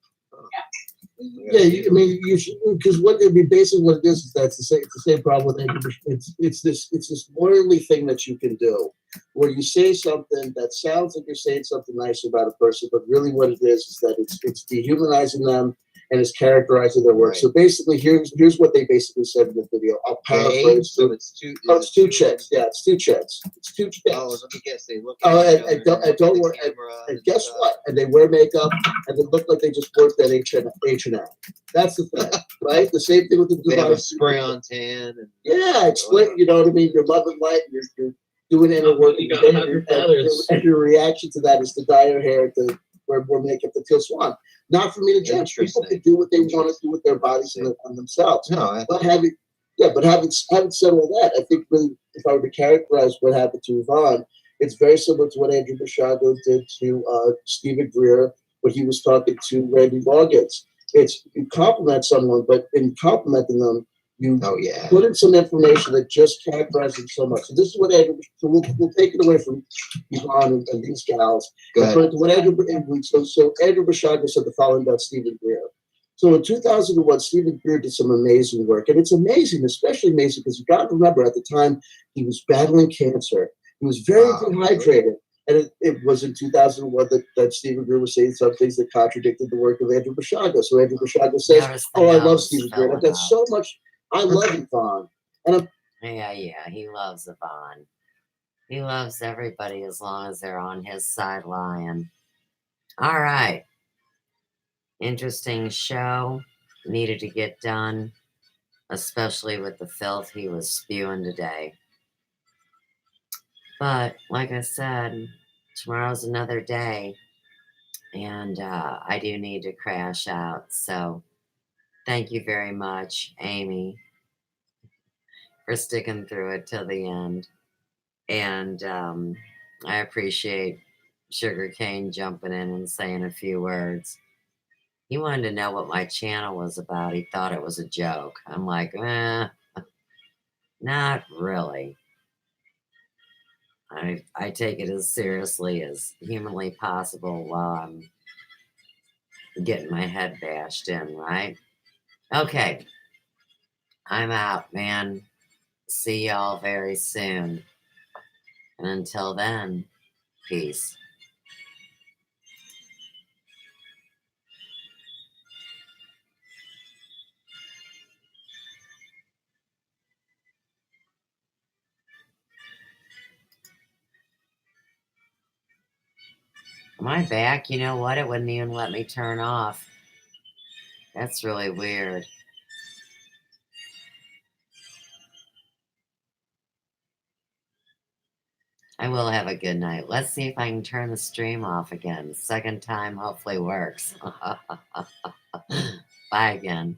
Yeah, I mean, you should, because basically what it is that's the same problem with it's this morally thing that you can do, where you say something that sounds like you're saying something nice about a person, but really what it is that it's dehumanizing them and is characterizing their work. Right. So basically, here's what they basically said in the video. I'll paraphrase. So it's two. Oh, is it's it two chicks. Yeah, it's two chicks. It's two chicks. Oh, let me guess. They look. Oh, at each and other look don't at worry. the camera And guess stuff. what? And they wear makeup, and they look like they just worked at H&M. That's the thing, right? The same thing with the They have a design. spray on tan. And, Yeah, it's like, you know what I mean? You're loving light, you're doing inner work, You gotta have your feathers. and your reaction to that is to dye your hair, to wear makeup, to Teal Swan. Not for me to judge. People Interesting. can do what they want to do with their bodies and themselves. no, But having said all that, I think really, if I were to characterize what happened to Yvonne, it's very similar to what Andrew Machado did to Stephen Greer when he was talking to Randy Morgans. It's you compliment someone, but in complimenting them, you put in some information that just characterizes them so much. So this is what Andrew. So we'll take it away from Yvonne and these gals. But what Andrew Machado said the following about Stephen Greer. So in 2001, Stephen Greer did some amazing work, and it's amazing, especially amazing because you got to remember at the time he was battling cancer. He was very dehydrated. And it was in 2001 that Stephen Greer was saying some things that contradicted the work of Andrew Machado. So Andrew Machado says, "Oh, I love Stephen Greer. I've got so much. I love Yvonne." And Yeah, he loves Yvonne. He loves everybody as long as they're on his side lying. All right. Interesting show. Needed to get done, especially with the filth he was spewing today. But like I said, tomorrow's another day, and I do need to crash out. So thank you very much, Amy, for sticking through it till the end. And I appreciate Sugarcane jumping in and saying a few words. He wanted to know what my channel was about. He thought it was a joke. I'm like, not really. I take it as seriously as humanly possible while I'm getting my head bashed in, right? Okay. I'm out, man. See y'all very soon. And until then, peace. Am I back? You know what? It wouldn't even let me turn off. That's really weird. I will have a good night. Let's see if I can turn the stream off again. Second time hopefully works. Bye again.